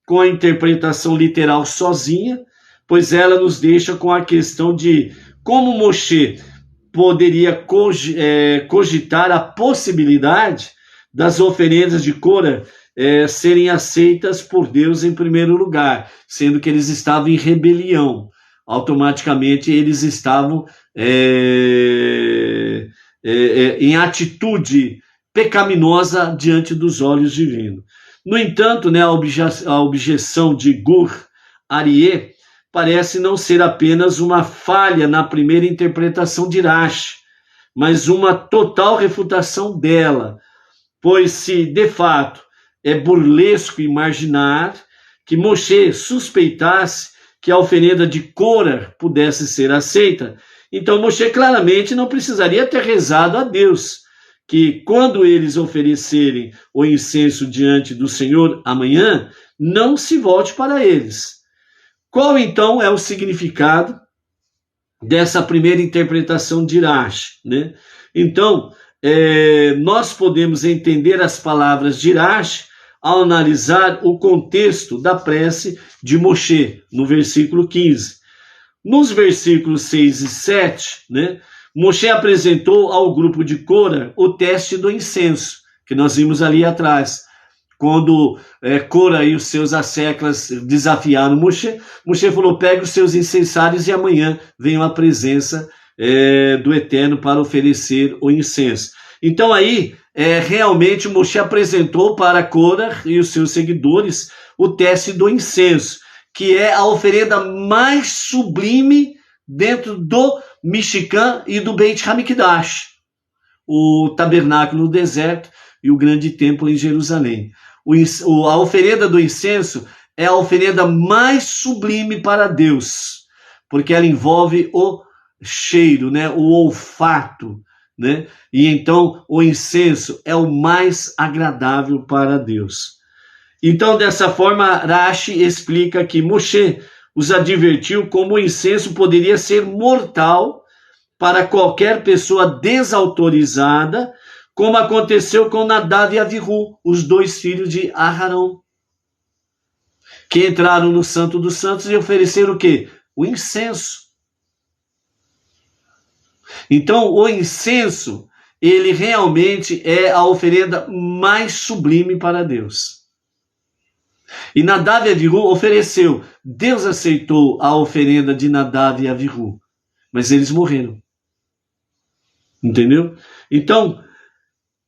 com a interpretação literal sozinha, pois ela nos deixa com a questão de como Moshe poderia cogitar a possibilidade das oferendas de Korah serem aceitas por Deus em primeiro lugar, sendo que eles estavam em rebelião. Automaticamente eles estavam em atitude pecaminosa diante dos olhos divinos. No entanto, né, a objeção de Gur Aryeh parece não ser apenas uma falha na primeira interpretação de Rashi, mas uma total refutação dela, pois se de fato é burlesco imaginar que Moshe suspeitasse que a oferenda de Korah pudesse ser aceita, então Moshe claramente não precisaria ter rezado a Deus, que quando eles oferecerem o incenso diante do Senhor amanhã, não se volte para eles. Qual então é o significado dessa primeira interpretação de Rashi, né? Então, nós podemos entender as palavras de Rashi ao analisar o contexto da prece de Moshe, no versículo 15. Nos versículos 6 e 7, né, Moshe apresentou ao grupo de Korah o teste do incenso, que nós vimos ali atrás. Quando Korah e os seus asseclas desafiaram Moshe, Moshe falou, pegue os seus incensários e amanhã venham à presença do Eterno para oferecer o incenso. Então aí, realmente Moshe apresentou para Korah e os seus seguidores o teste do incenso, que é a oferenda mais sublime dentro do Mishkan e do Beit HaMikdash, o tabernáculo no deserto e o grande templo em Jerusalém. A oferenda do incenso é a oferenda mais sublime para Deus, porque ela envolve o cheiro, né, o olfato, né? E então o incenso é o mais agradável para Deus. Então, dessa forma, Rashi explica que Moshe os advertiu como o incenso poderia ser mortal para qualquer pessoa desautorizada, como aconteceu com Nadav e Avihu, os 2 filhos de Aharão, que entraram no Santo dos Santos e ofereceram o quê? O incenso. Então, o incenso, ele realmente é a oferenda mais sublime para Deus. E Nadav e Avihu ofereceu. Deus aceitou a oferenda de Nadav e Avihu, mas eles morreram. Entendeu? Então,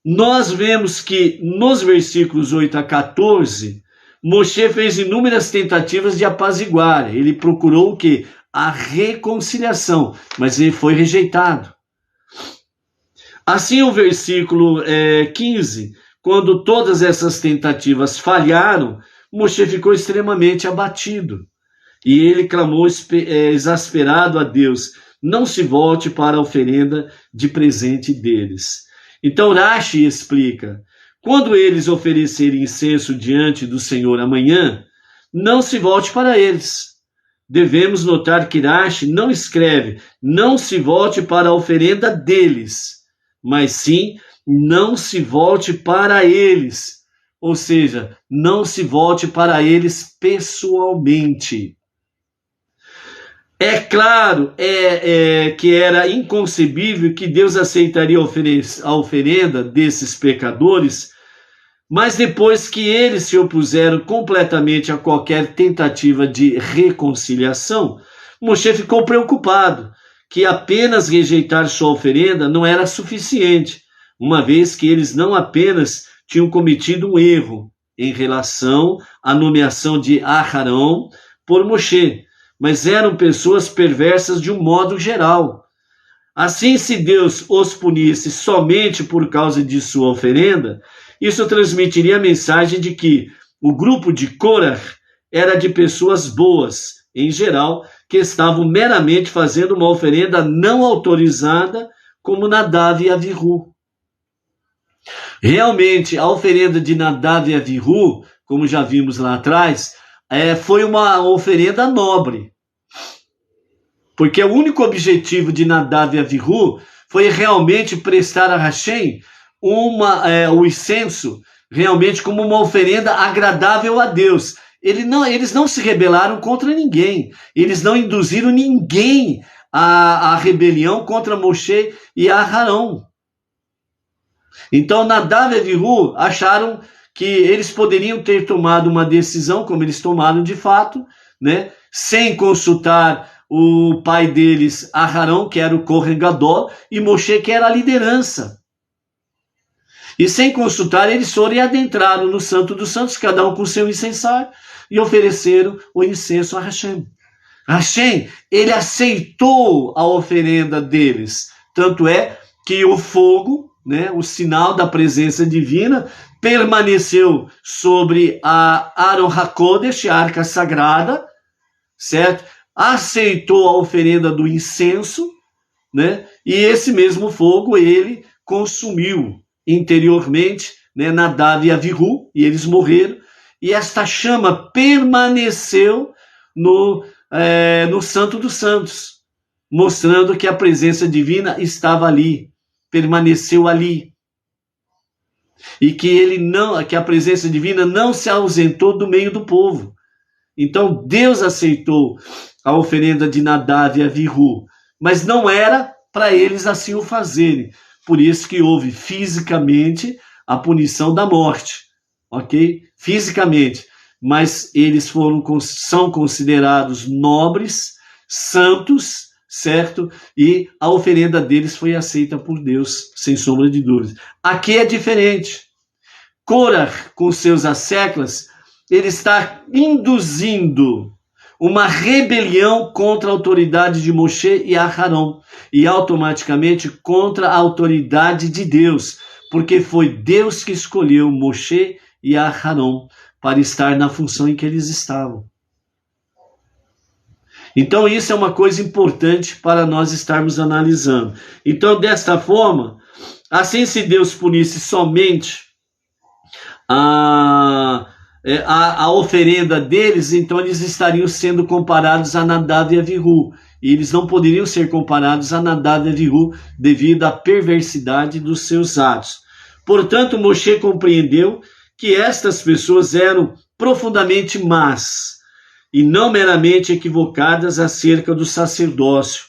nós vemos que nos versículos 8 a 14, Moshe fez inúmeras tentativas de apaziguar. Ele procurou o quê? A reconciliação, mas ele foi rejeitado. Assim, o versículo 15, quando todas essas tentativas falharam, Moshe ficou extremamente abatido. E ele clamou exasperado a Deus, não se volte para a oferenda de presente deles. Então Rashi explica, quando eles oferecerem incenso diante do Senhor amanhã, não se volte para eles. Devemos notar que Rashi não escreve, não se volte para a oferenda deles, mas sim, não se volte para eles, ou seja, não se volte para eles pessoalmente. É claro que era inconcebível que Deus aceitaria a oferenda desses pecadores, mas depois que eles se opuseram completamente a qualquer tentativa de reconciliação, Moshe ficou preocupado que apenas rejeitar sua oferenda não era suficiente, uma vez que eles não apenas tinham cometido um erro em relação à nomeação de Aharão por Moshe, mas eram pessoas perversas de um modo geral. Assim, se Deus os punisse somente por causa de sua oferenda, isso transmitiria a mensagem de que o grupo de Korah era de pessoas boas, em geral, que estavam meramente fazendo uma oferenda não autorizada, como Nadav e Avihu. Realmente, a oferenda de Nadav e Avihu, como já vimos lá atrás, foi uma oferenda nobre. Porque o único objetivo de Nadav e Avihu foi realmente prestar a Hashem o incenso, realmente como uma oferenda agradável a Deus. Eles não se rebelaram contra ninguém. Eles não induziram ninguém à rebelião contra Moshe e Aharão. Então, Nadav e Avihu acharam que eles poderiam ter tomado uma decisão, como eles tomaram de fato, né, sem consultar o pai deles, Aharão, que era o Kohen Gadol, e Moshe, que era a liderança. E sem consultar, eles foram e adentraram no Santo dos Santos, cada um com seu incensário, e ofereceram o incenso a Hashem. Hashem, ele aceitou a oferenda deles. Tanto é que o fogo, né, o sinal da presença divina, permaneceu sobre a Aron HaKodesh, a arca sagrada, certo? Aceitou a oferenda do incenso, né? E esse mesmo fogo ele consumiu interiormente, né, Nadav e Avihu, e eles morreram, e esta chama permaneceu no Santo dos Santos, mostrando que a presença divina estava ali, permaneceu ali, e que a presença divina não se ausentou do meio do povo. Então Deus aceitou a oferenda de Nadav e Avihu, mas não era para eles assim o fazerem. Por isso que houve fisicamente a punição da morte, ok? Fisicamente. Mas eles são considerados nobres, santos, certo? E a oferenda deles foi aceita por Deus, sem sombra de dúvida. Aqui é diferente. Korah, com seus asseclas, ele está induzindo uma rebelião contra a autoridade de Moshe e Aharão, e automaticamente contra a autoridade de Deus, porque foi Deus que escolheu Moshe e Aharão para estar na função em que eles estavam. Então isso é uma coisa importante para nós estarmos analisando. Então, desta forma, assim, se Deus punisse somente a oferenda deles, então eles estariam sendo comparados a Nadav e Avihu, e eles não poderiam ser comparados a Nadav e Avihu devido à perversidade dos seus atos. Portanto, Moshe compreendeu que estas pessoas eram profundamente más e não meramente equivocadas acerca do sacerdócio.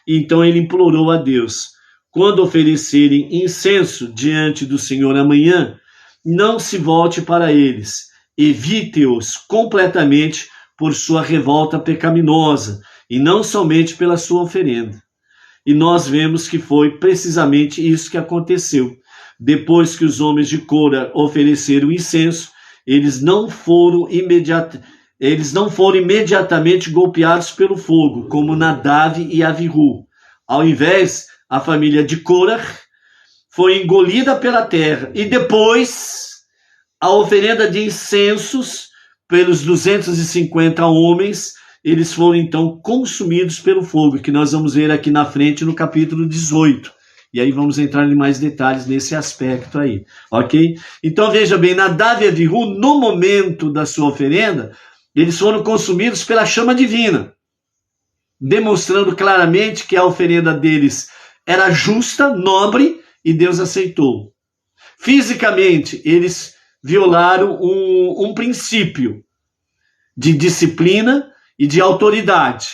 Então ele implorou a Deus: quando oferecerem incenso diante do Senhor amanhã, não se volte para eles, evite-os completamente por sua revolta pecaminosa, e não somente pela sua oferenda. E nós vemos que foi precisamente isso que aconteceu. Depois que os homens de Korah ofereceram incenso, eles não foram imediatamente golpeados pelo fogo, como Nadav e Avihu. Ao invés, a família de Korah foi engolida pela terra, e depois a oferenda de incensos pelos 250 homens, eles foram então consumidos pelo fogo, que nós vamos ver aqui na frente no capítulo 18. E aí vamos entrar em mais detalhes nesse aspecto aí, ok? Então veja bem, Nadav e Avihu, no momento da sua oferenda, eles foram consumidos pela chama divina, demonstrando claramente que a oferenda deles era justa, nobre, e Deus aceitou. Fisicamente, eles violaram um princípio de disciplina e de autoridade,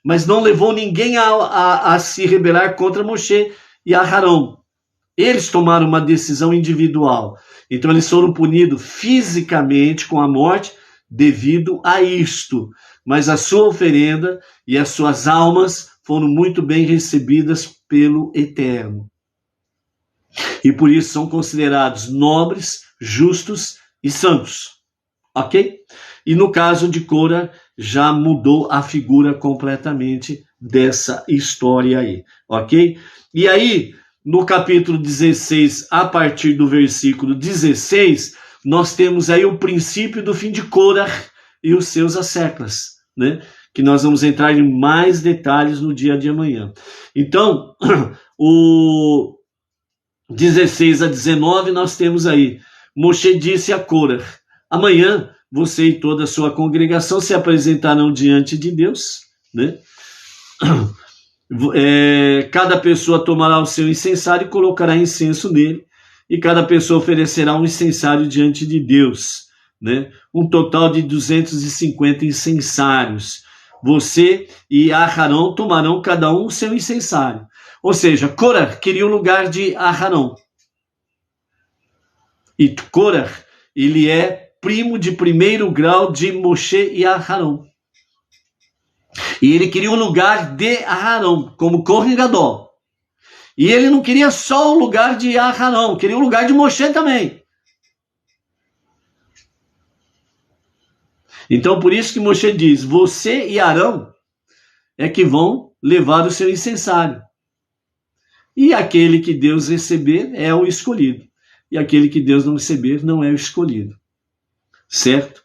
mas não levou ninguém a se rebelar contra Moshe e Aharão. Eles tomaram uma decisão individual. Então eles foram punidos fisicamente com a morte devido a isto. Mas a sua oferenda e as suas almas foram muito bem recebidas pelo Eterno. E por isso são considerados nobres, justos e santos. Ok? E no caso de Cora, já mudou a figura completamente dessa história aí. Ok? E aí, no capítulo 16, a partir do versículo 16, nós temos aí o princípio do fim de Cora e os seus asseclas, né? Que nós vamos entrar em mais detalhes no dia de amanhã. Então, o 16 a 19, nós temos aí, Moshe disse a Cora: amanhã você e toda a sua congregação se apresentarão diante de Deus, né? Cada pessoa tomará o seu incensário e colocará incenso nele, e cada pessoa oferecerá um incensário diante de Deus, né? Um total de 250 incensários. Você e Aharão tomarão cada um o seu incensário. Ou seja, Cora queria o lugar de Aharão. E Cora, ele é primo de primeiro grau de Moshe e Aharão. E ele queria o lugar de Aharão, como Kohen Gadol. E ele não queria só o lugar de Aharão, queria o lugar de Moshe também. Então, por isso que Moshe diz: você e Arão é que vão levar o seu incensário. E aquele que Deus receber é o escolhido. E aquele que Deus não receber não é o escolhido. Certo?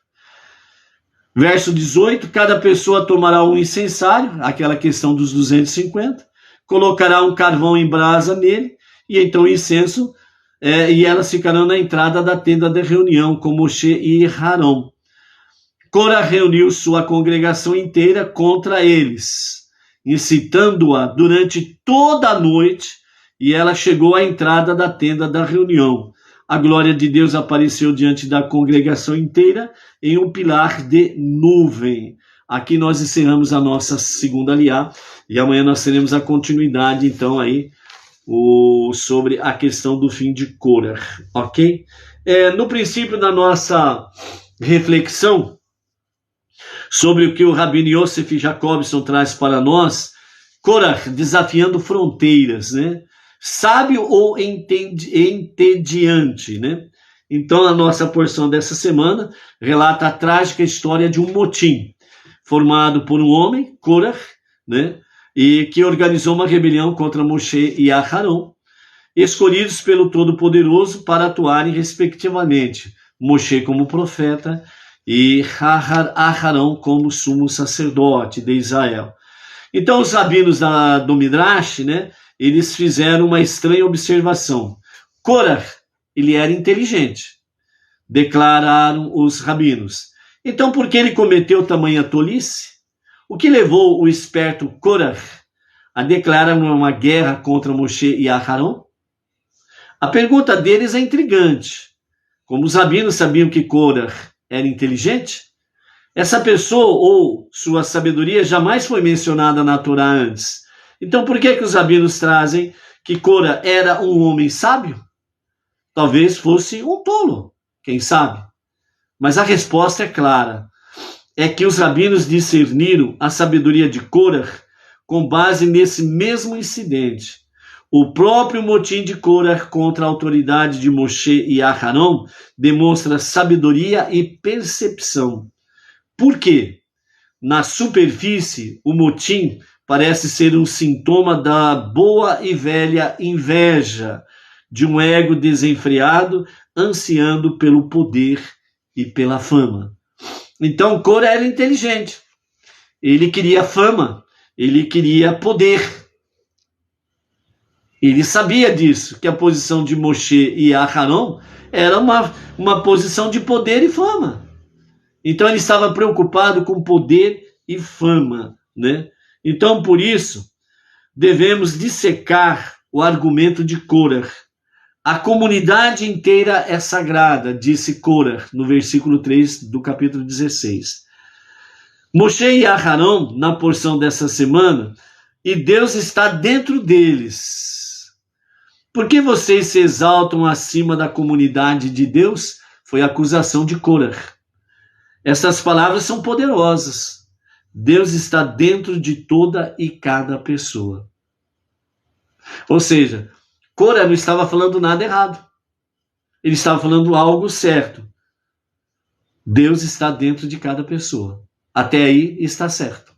Verso 18, cada pessoa tomará um incensário, aquela questão dos 250, colocará um carvão em brasa nele, e então o incenso, e elas ficarão na entrada da tenda da reunião, com Moshe e Arão. Cora reuniu sua congregação inteira contra eles, incitando-a durante toda a noite, e ela chegou à entrada da tenda da reunião. A glória de Deus apareceu diante da congregação inteira em um pilar de nuvem. Aqui nós encerramos a nossa segunda aliá, e amanhã nós teremos a continuidade, então, aí, sobre a questão do fim de Cora, ok? No princípio da nossa reflexão sobre o que o Rabino Yosef Jacobson traz para nós, Cora desafiando fronteiras, né? Sábio ou entediante, né? Então, a nossa porção dessa semana relata a trágica história de um motim formado por um homem, Cora, né? E que organizou uma rebelião contra Moshe e Aharão, escolhidos pelo Todo-Poderoso para atuarem respectivamente, Moshe como profeta e Aharão como sumo sacerdote de Israel. Então, os rabinos do Midrash, né? Eles fizeram uma estranha observação. Cora, ele era inteligente, declararam os rabinos. Então, por que ele cometeu tamanha tolice? O que levou o esperto Cora a declarar uma guerra contra Moshe e Aharão? A pergunta deles é intrigante. Como os rabinos sabiam que Cora era inteligente, essa pessoa ou sua sabedoria jamais foi mencionada na Torá antes. Então, por que os rabinos trazem que Cora era um homem sábio? Talvez fosse um tolo, quem sabe? Mas a resposta é clara. É que os rabinos discerniram a sabedoria de Cora com base nesse mesmo incidente. O próprio motim de Cora contra a autoridade de Moshe e Aharão demonstra sabedoria e percepção. Por quê? Na superfície, o motim parece ser um sintoma da boa e velha inveja, de um ego desenfreado, ansiando pelo poder e pela fama. Então, Cora era inteligente. Ele queria fama, ele queria poder. Ele sabia disso, que a posição de Moshe e Aharão era uma posição de poder e fama. Então, ele estava preocupado com poder e fama, né? Então, por isso, devemos dissecar o argumento de Cora, A comunidade inteira é sagrada, disse Korah, no versículo 3 do capítulo 16. Moshe e Aharão, na porção dessa semana, e Deus está dentro deles. Por que vocês se exaltam acima da comunidade de Deus? Foi a acusação de Korah. Essas palavras são poderosas. Deus está dentro de toda e cada pessoa. Ou seja, Korah não estava falando nada errado. Ele estava falando algo certo. Deus está dentro de cada pessoa. Até aí está certo.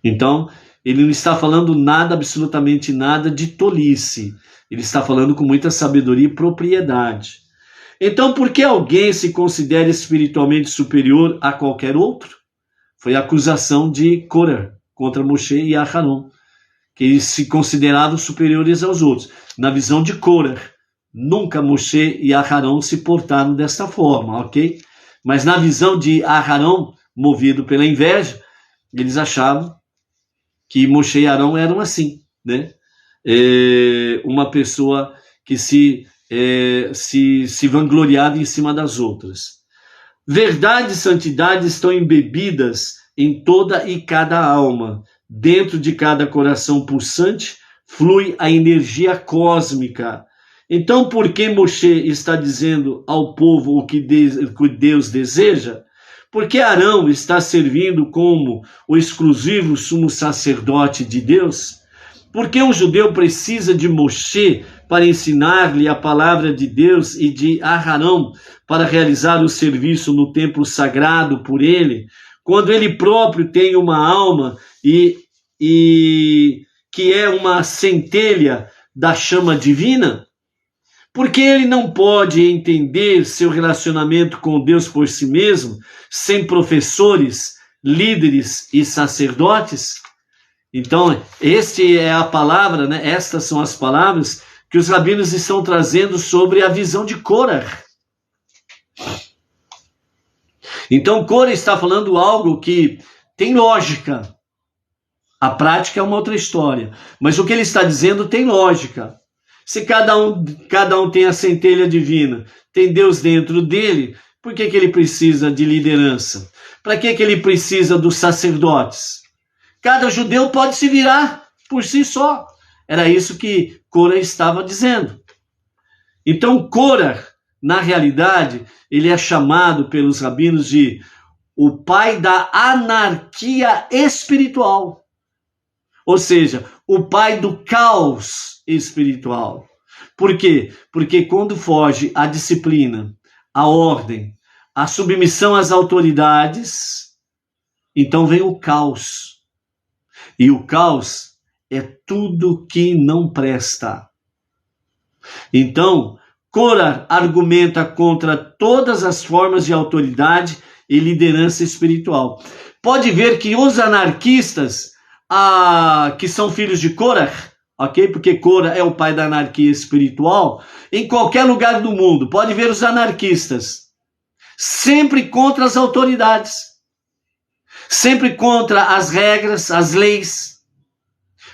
Então, ele não está falando nada, absolutamente nada de tolice. Ele está falando com muita sabedoria e propriedade. Então, por que alguém se considera espiritualmente superior a qualquer outro? Foi a acusação de Korah contra Moshe e Aharão, que eles se consideravam superiores aos outros. Na visão de Korah, nunca Moshe e Aharão se portaram desta forma, ok? Mas na visão de Aharão, movido pela inveja, eles achavam que Moshe e Arão eram assim, né? Uma pessoa que se vangloriava em cima das outras. Verdade e santidade estão embebidas em toda e cada alma. Dentro de cada coração pulsante flui a energia cósmica. Então, por que Moshe está dizendo ao povo o que Deus deseja? Porque Arão está servindo como o exclusivo sumo sacerdote de Deus? Porque um judeu precisa de Moshe para ensinar-lhe a palavra de Deus e de Aharão para realizar o serviço no templo sagrado por ele, quando ele próprio tem uma alma e que é uma centelha da chama divina? Porque ele não pode entender seu relacionamento com Deus por si mesmo, sem professores, líderes e sacerdotes? Então, esta é a palavra, né? Estas são as palavras que os rabinos estão trazendo sobre a visão de Korah. Então, Korah está falando algo que tem lógica. A prática é uma outra história. Mas o que ele está dizendo tem lógica. Se cada um tem a centelha divina, tem Deus dentro dele, por que ele precisa de liderança? Para que ele precisa dos sacerdotes? Cada judeu pode se virar por si só. Era isso que Korah estava dizendo. Então, Korah, na realidade, ele é chamado pelos rabinos de o pai da anarquia espiritual. Ou seja, o pai do caos espiritual. Por quê? Porque quando foge a disciplina, a ordem, a submissão às autoridades, então vem o caos. E o caos é tudo que não presta. Então, Korah argumenta contra todas as formas de autoridade e liderança espiritual. Pode ver que os anarquistas, que são filhos de Korah, ok? Porque Korah é o pai da anarquia espiritual, em qualquer lugar do mundo, pode ver os anarquistas, sempre contra as autoridades, sempre contra as regras, as leis.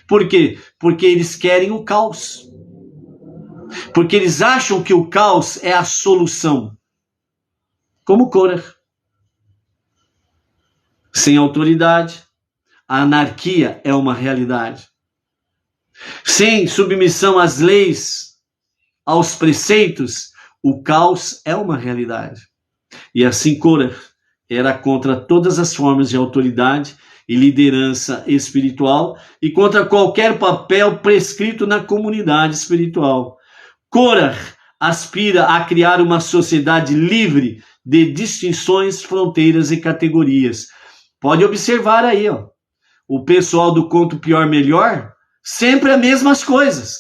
Por quê? Porque eles querem o caos. Porque eles acham que o caos é a solução. Como Korah. Sem autoridade, a anarquia é uma realidade. Sem submissão às leis, aos preceitos, o caos é uma realidade. E assim Korah era contra todas as formas de autoridade e liderança espiritual e contra qualquer papel prescrito na comunidade espiritual. Korah aspira a criar uma sociedade livre de distinções, fronteiras e categorias. Pode observar aí, ó. O pessoal do Conto Pior Melhor, sempre as mesmas coisas.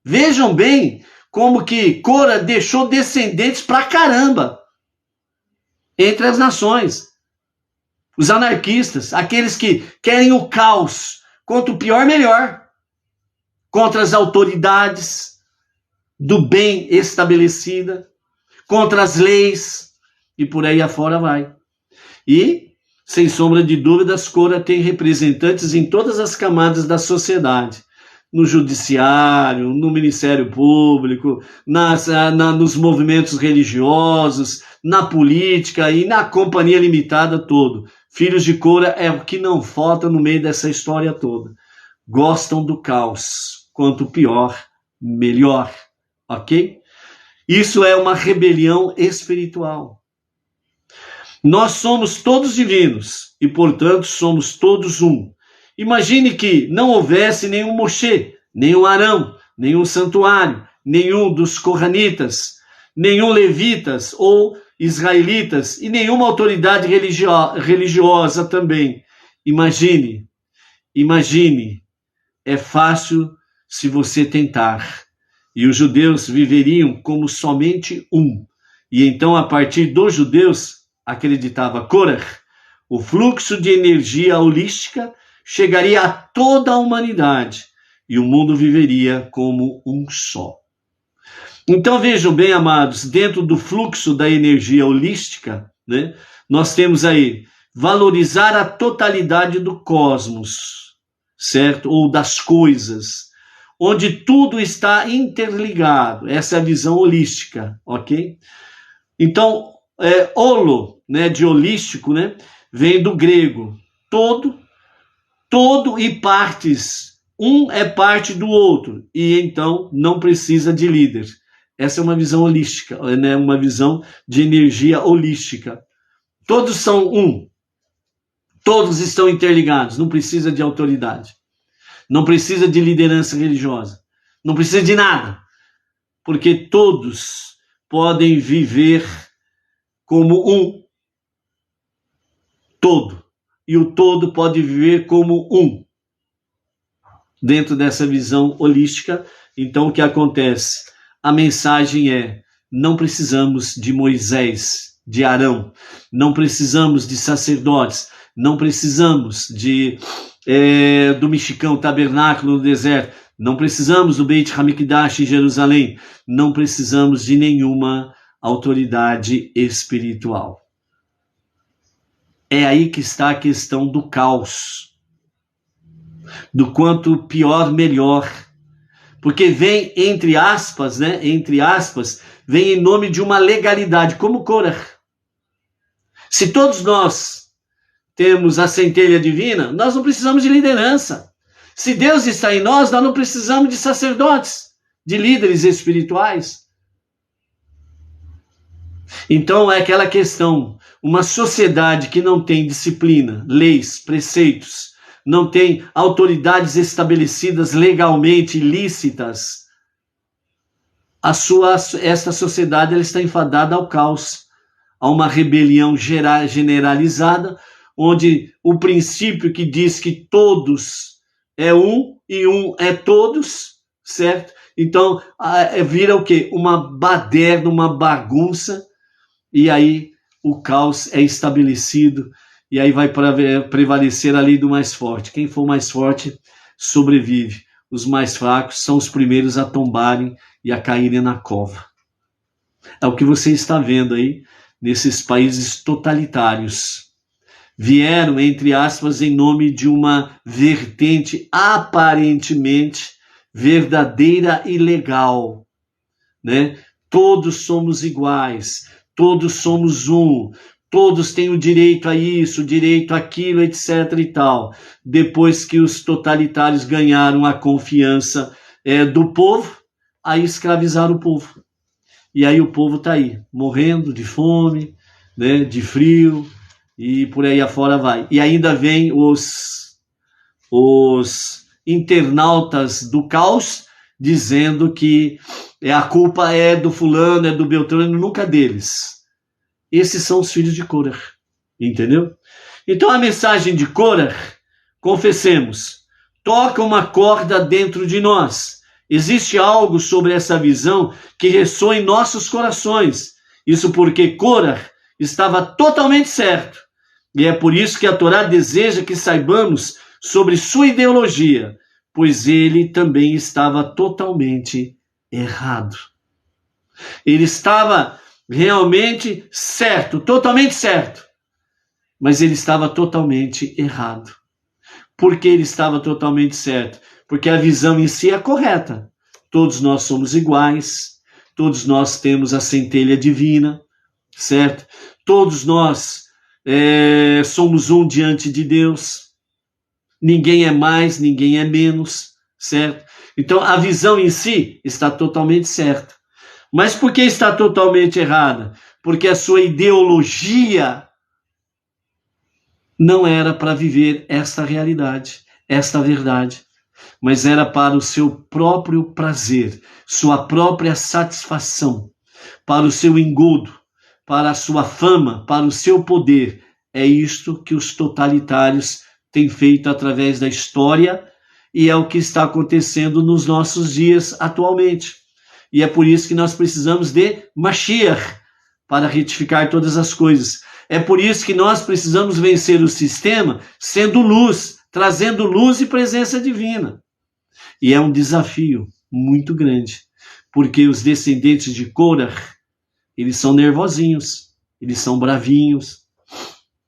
Vejam bem como que Korah deixou descendentes pra caramba entre as nações. Os anarquistas, aqueles que querem o caos, contra o pior melhor, contra as autoridades do bem estabelecida, contra as leis, e por aí afora vai. E, sem sombra de dúvidas, Korah tem representantes em todas as camadas da sociedade, no judiciário, no Ministério Público, nos movimentos religiosos, na política e na companhia limitada todo. Filhos de Cora é o que não falta no meio dessa história toda. Gostam do caos. Quanto pior, melhor. Ok? Isso é uma rebelião espiritual. Nós somos todos divinos e, portanto, somos todos um. Imagine que não houvesse nenhum Moshe, nenhum Arão, nenhum santuário, nenhum dos Coranitas, nenhum Levitas ou Israelitas e nenhuma autoridade religiosa também. Imagine, é fácil se você tentar. E os judeus viveriam como somente um. E então, a partir dos judeus, acreditava Korah, o fluxo de energia holística chegaria a toda a humanidade e o mundo viveria como um só. Então vejam bem, amados, dentro do fluxo da energia holística, né, nós temos aí valorizar a totalidade do cosmos, certo? Ou das coisas, onde tudo está interligado. Essa é a visão holística, ok? Então, holo, né, de holístico, né, vem do grego, todo e partes. Um é parte do outro e então não precisa de líder. Essa é uma visão holística, né, uma visão de energia holística. Todos são um. Todos estão interligados, não precisa de autoridade. Não precisa de liderança religiosa. Não precisa de nada. Porque todos podem viver como um. Todo. E o todo pode viver como um. Dentro dessa visão holística, então o que acontece? A mensagem é: não precisamos de Moisés, de Arão, não precisamos de sacerdotes, não precisamos do mexicão, tabernáculo no deserto, não precisamos do Beit Hamikdash em Jerusalém, não precisamos de nenhuma autoridade espiritual. É aí que está a questão do caos, do quanto pior, melhor, porque vem, entre aspas, vem em nome de uma legalidade, como Korah. Se todos nós temos a centelha divina, nós não precisamos de liderança. Se Deus está em nós não precisamos de sacerdotes, de líderes espirituais. Então é aquela questão, uma sociedade que não tem disciplina, leis, preceitos, não tem autoridades estabelecidas legalmente lícitas, esta sociedade ela está enfadada ao caos, a uma rebelião generalizada, onde o princípio que diz que todos é um e um é todos, certo? Então vira o quê? Uma baderna, uma bagunça, e aí o caos é estabelecido, e aí vai prevalecer a lei do mais forte. Quem for mais forte sobrevive. Os mais fracos são os primeiros a tombarem e a caírem na cova. É o que você está vendo aí nesses países totalitários. Vieram, entre aspas, em nome de uma vertente aparentemente verdadeira e legal, né? Todos somos iguais, todos somos um, todos têm o direito a isso, o direito àquilo, etc. e tal. Depois que os totalitários ganharam a confiança do povo, aí escravizaram o povo. E aí o povo está aí, morrendo de fome, né, de frio, e por aí afora vai. E ainda vem os internautas do caos dizendo que a culpa é do fulano, é do Beltrano, nunca deles. Esses são os filhos de Korah, entendeu? Então a mensagem de Korah, confessemos, toca uma corda dentro de nós. Existe algo sobre essa visão que ressoa em nossos corações. Isso porque Korah estava totalmente certo. E é por isso que a Torá deseja que saibamos sobre sua ideologia, pois ele também estava totalmente errado. Ele estava realmente certo, totalmente certo, mas ele estava totalmente errado. Por que ele estava totalmente certo? Porque a visão em si é correta. Todos nós somos iguais, todos nós temos a centelha divina, certo? Todos nós somos um diante de Deus. Ninguém é mais, ninguém é menos, certo? Então a visão em si está totalmente certa. Mas por que está totalmente errada? Porque a sua ideologia não era para viver esta realidade, esta verdade, mas era para o seu próprio prazer, sua própria satisfação, para o seu engodo, para a sua fama, para o seu poder. É isto que os totalitários têm feito através da história e é o que está acontecendo nos nossos dias atualmente. E é por isso que nós precisamos de Mashiach para retificar todas as coisas. É por isso que nós precisamos vencer o sistema sendo luz, trazendo luz e presença divina. E é um desafio muito grande, porque os descendentes de Korah, eles são nervosinhos, eles são bravinhos,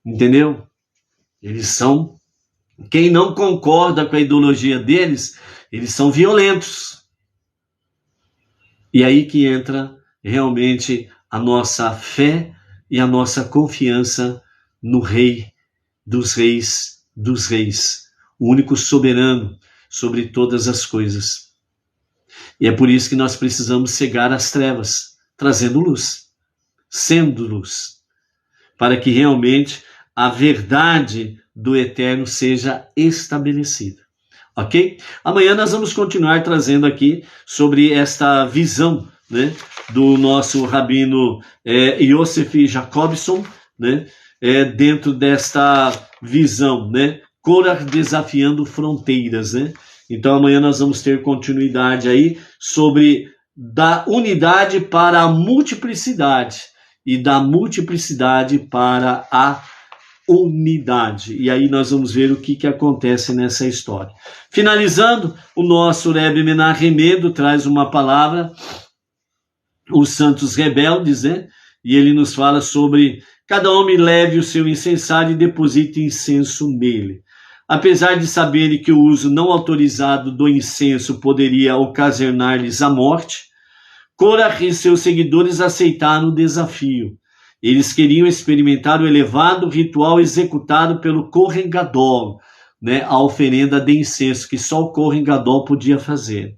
entendeu? Eles são, quem não concorda com a ideologia deles, eles são violentos. E aí que entra realmente a nossa fé e a nossa confiança no Rei dos Reis, o único soberano sobre todas as coisas. E é por isso que nós precisamos cegar as trevas, trazendo luz, sendo luz, para que realmente a verdade do Eterno seja estabelecida. Ok? Amanhã nós vamos continuar trazendo aqui sobre esta visão, né, do nosso rabino Yosef Jacobson, né, dentro desta visão, né, Korah desafiando fronteiras, né? Então amanhã nós vamos ter continuidade aí sobre da unidade para a multiplicidade e da multiplicidade para a unidade. E aí nós vamos ver o que acontece nessa história. Finalizando, o nosso Rebbe Menachem Mendel traz uma palavra, os santos rebeldes, né? E ele nos fala sobre cada homem leve o seu incensário e deposite incenso nele. Apesar de saberem que o uso não autorizado do incenso poderia ocasionar-lhes a morte, Korah e seus seguidores aceitaram o desafio. Eles queriam experimentar o elevado ritual executado pelo Kohen Gadol, né, a oferenda de incenso, que só o Kohen Gadol podia fazer,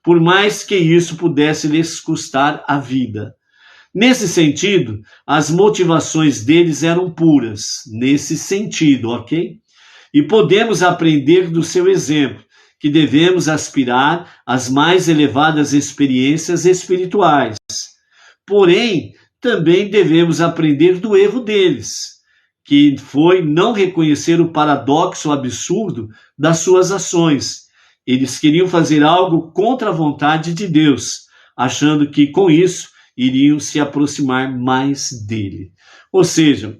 por mais que isso pudesse lhes custar a vida. Nesse sentido, as motivações deles eram puras, nesse sentido, ok? E podemos aprender do seu exemplo, que devemos aspirar às mais elevadas experiências espirituais. Porém, também devemos aprender do erro deles, que foi não reconhecer o paradoxo absurdo das suas ações. Eles queriam fazer algo contra a vontade de Deus, achando que com isso iriam se aproximar mais dele. Ou seja,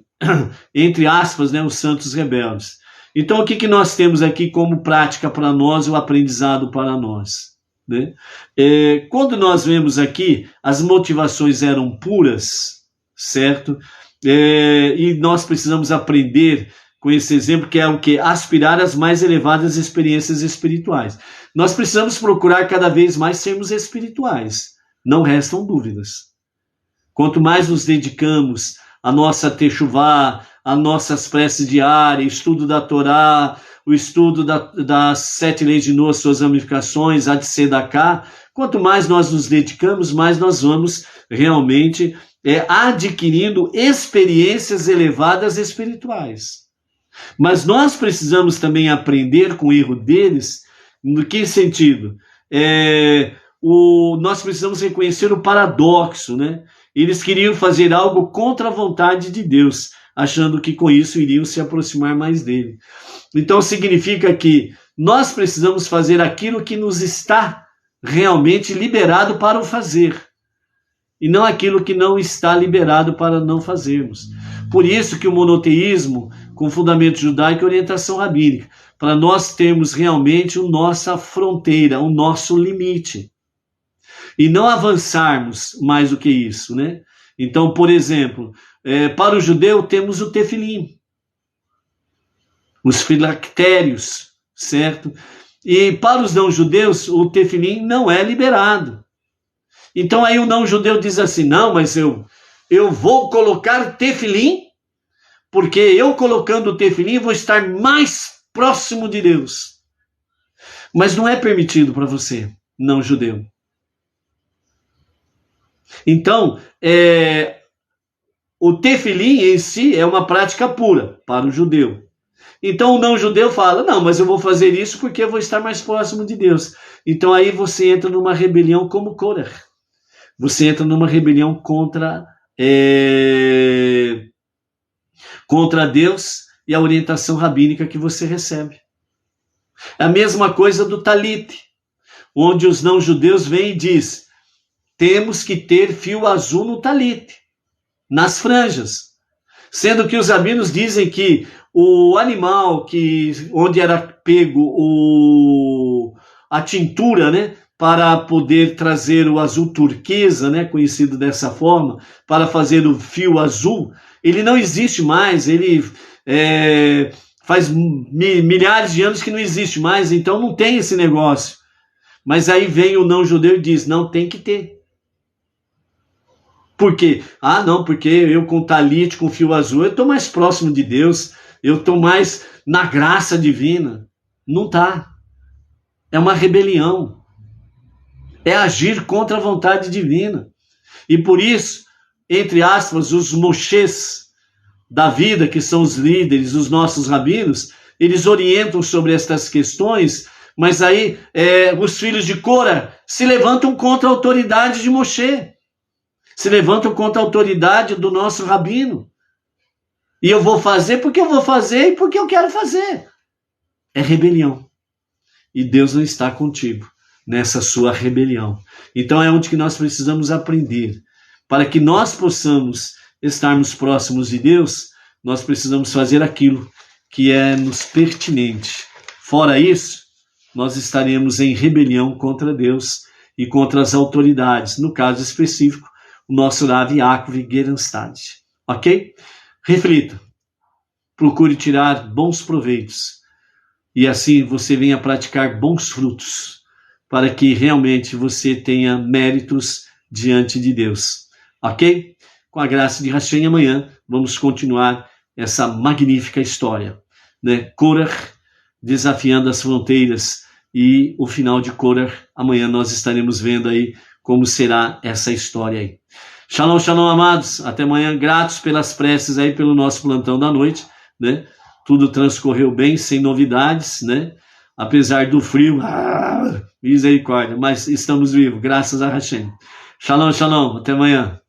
entre aspas, né, os santos rebeldes. Então, o que nós temos aqui como prática para nós, o aprendizado para nós? Né? Quando nós vemos aqui, as motivações eram puras, certo? E nós precisamos aprender com esse exemplo, que é o quê? Aspirar às mais elevadas experiências espirituais. Nós precisamos procurar cada vez mais sermos espirituais, não restam dúvidas. Quanto mais nos dedicamos à nossa techuvá, às nossas preces diárias, estudo da Torá, o estudo das 7 leis de Noah, suas ramificações, a de Sedaká, quanto mais nós nos dedicamos, mais nós vamos realmente adquirindo experiências elevadas espirituais. Mas nós precisamos também aprender com o erro deles, no que sentido? Nós precisamos reconhecer o paradoxo, né? Eles queriam fazer algo contra a vontade de Deus, achando que com isso iriam se aproximar mais dele. Então significa que nós precisamos fazer aquilo que nos está realmente liberado para o fazer, e não aquilo que não está liberado para não fazermos. Por isso que o monoteísmo, com fundamento judaico e orientação rabínica, para nós termos realmente a nossa fronteira, o nosso limite, e não avançarmos mais do que isso, né? Então, por exemplo, para o judeu temos o tefilim, os filactérios, certo? E para os não-judeus, o tefilim não é liberado. Então aí o não-judeu diz assim, não, mas eu vou colocar tefilim, porque eu colocando o tefilim vou estar mais próximo de Deus. Mas não é permitido para você, não-judeu. Então, o tefilim em si é uma prática pura para o judeu. Então o não-judeu fala, não, mas eu vou fazer isso porque eu vou estar mais próximo de Deus. Então aí você entra numa rebelião como Korah. Você entra numa rebelião contra Deus e a orientação rabínica que você recebe. É a mesma coisa do talit, onde os não-judeus vêm e dizem, temos que ter fio azul no talit, nas franjas. Sendo que os rabinos dizem que o animal onde era pego a tintura, né, para poder trazer o azul turquesa, né, conhecido dessa forma, para fazer o fio azul, ele não existe mais, ele faz milhares de anos que não existe mais, então não tem esse negócio. Mas aí vem o não-judeu e diz, não, tem que ter. Por quê? Ah, não, porque eu com talit, com fio azul, eu estou mais próximo de Deus, eu estou mais na graça divina. Não está. É uma rebelião. É agir contra a vontade divina. E por isso, entre aspas, os moshés da vida, que são os líderes, os nossos rabinos, eles orientam sobre estas questões, mas aí os filhos de Korah se levantam contra a autoridade de Moshe. Se levantam contra a autoridade do nosso rabino. E eu vou fazer porque eu vou fazer e porque eu quero fazer. É rebelião. E Deus não está contigo nessa sua rebelião. Então é onde que nós precisamos aprender. Para que nós possamos estarmos próximos de Deus, nós precisamos fazer aquilo que é nos pertinente. Fora isso, nós estaremos em rebelião contra Deus e contra as autoridades. No caso específico, o nosso Rav Yaakov Gerenstad. Ok? Reflita. Procure tirar bons proveitos. E assim você venha praticar bons frutos. Para que realmente você tenha méritos diante de Deus. Ok? Com a graça de Hashem, amanhã vamos continuar essa magnífica história. Né? Korah desafiando as fronteiras. E o final de Korah, amanhã nós estaremos vendo aí como será essa história aí. Shalom, shalom, amados. Até amanhã. Gratos pelas preces aí, pelo nosso plantão da noite, né? Tudo transcorreu bem, sem novidades, né? Apesar do frio, misericórdia, mas estamos vivos, graças a Hashem. Shalom, shalom. Até amanhã.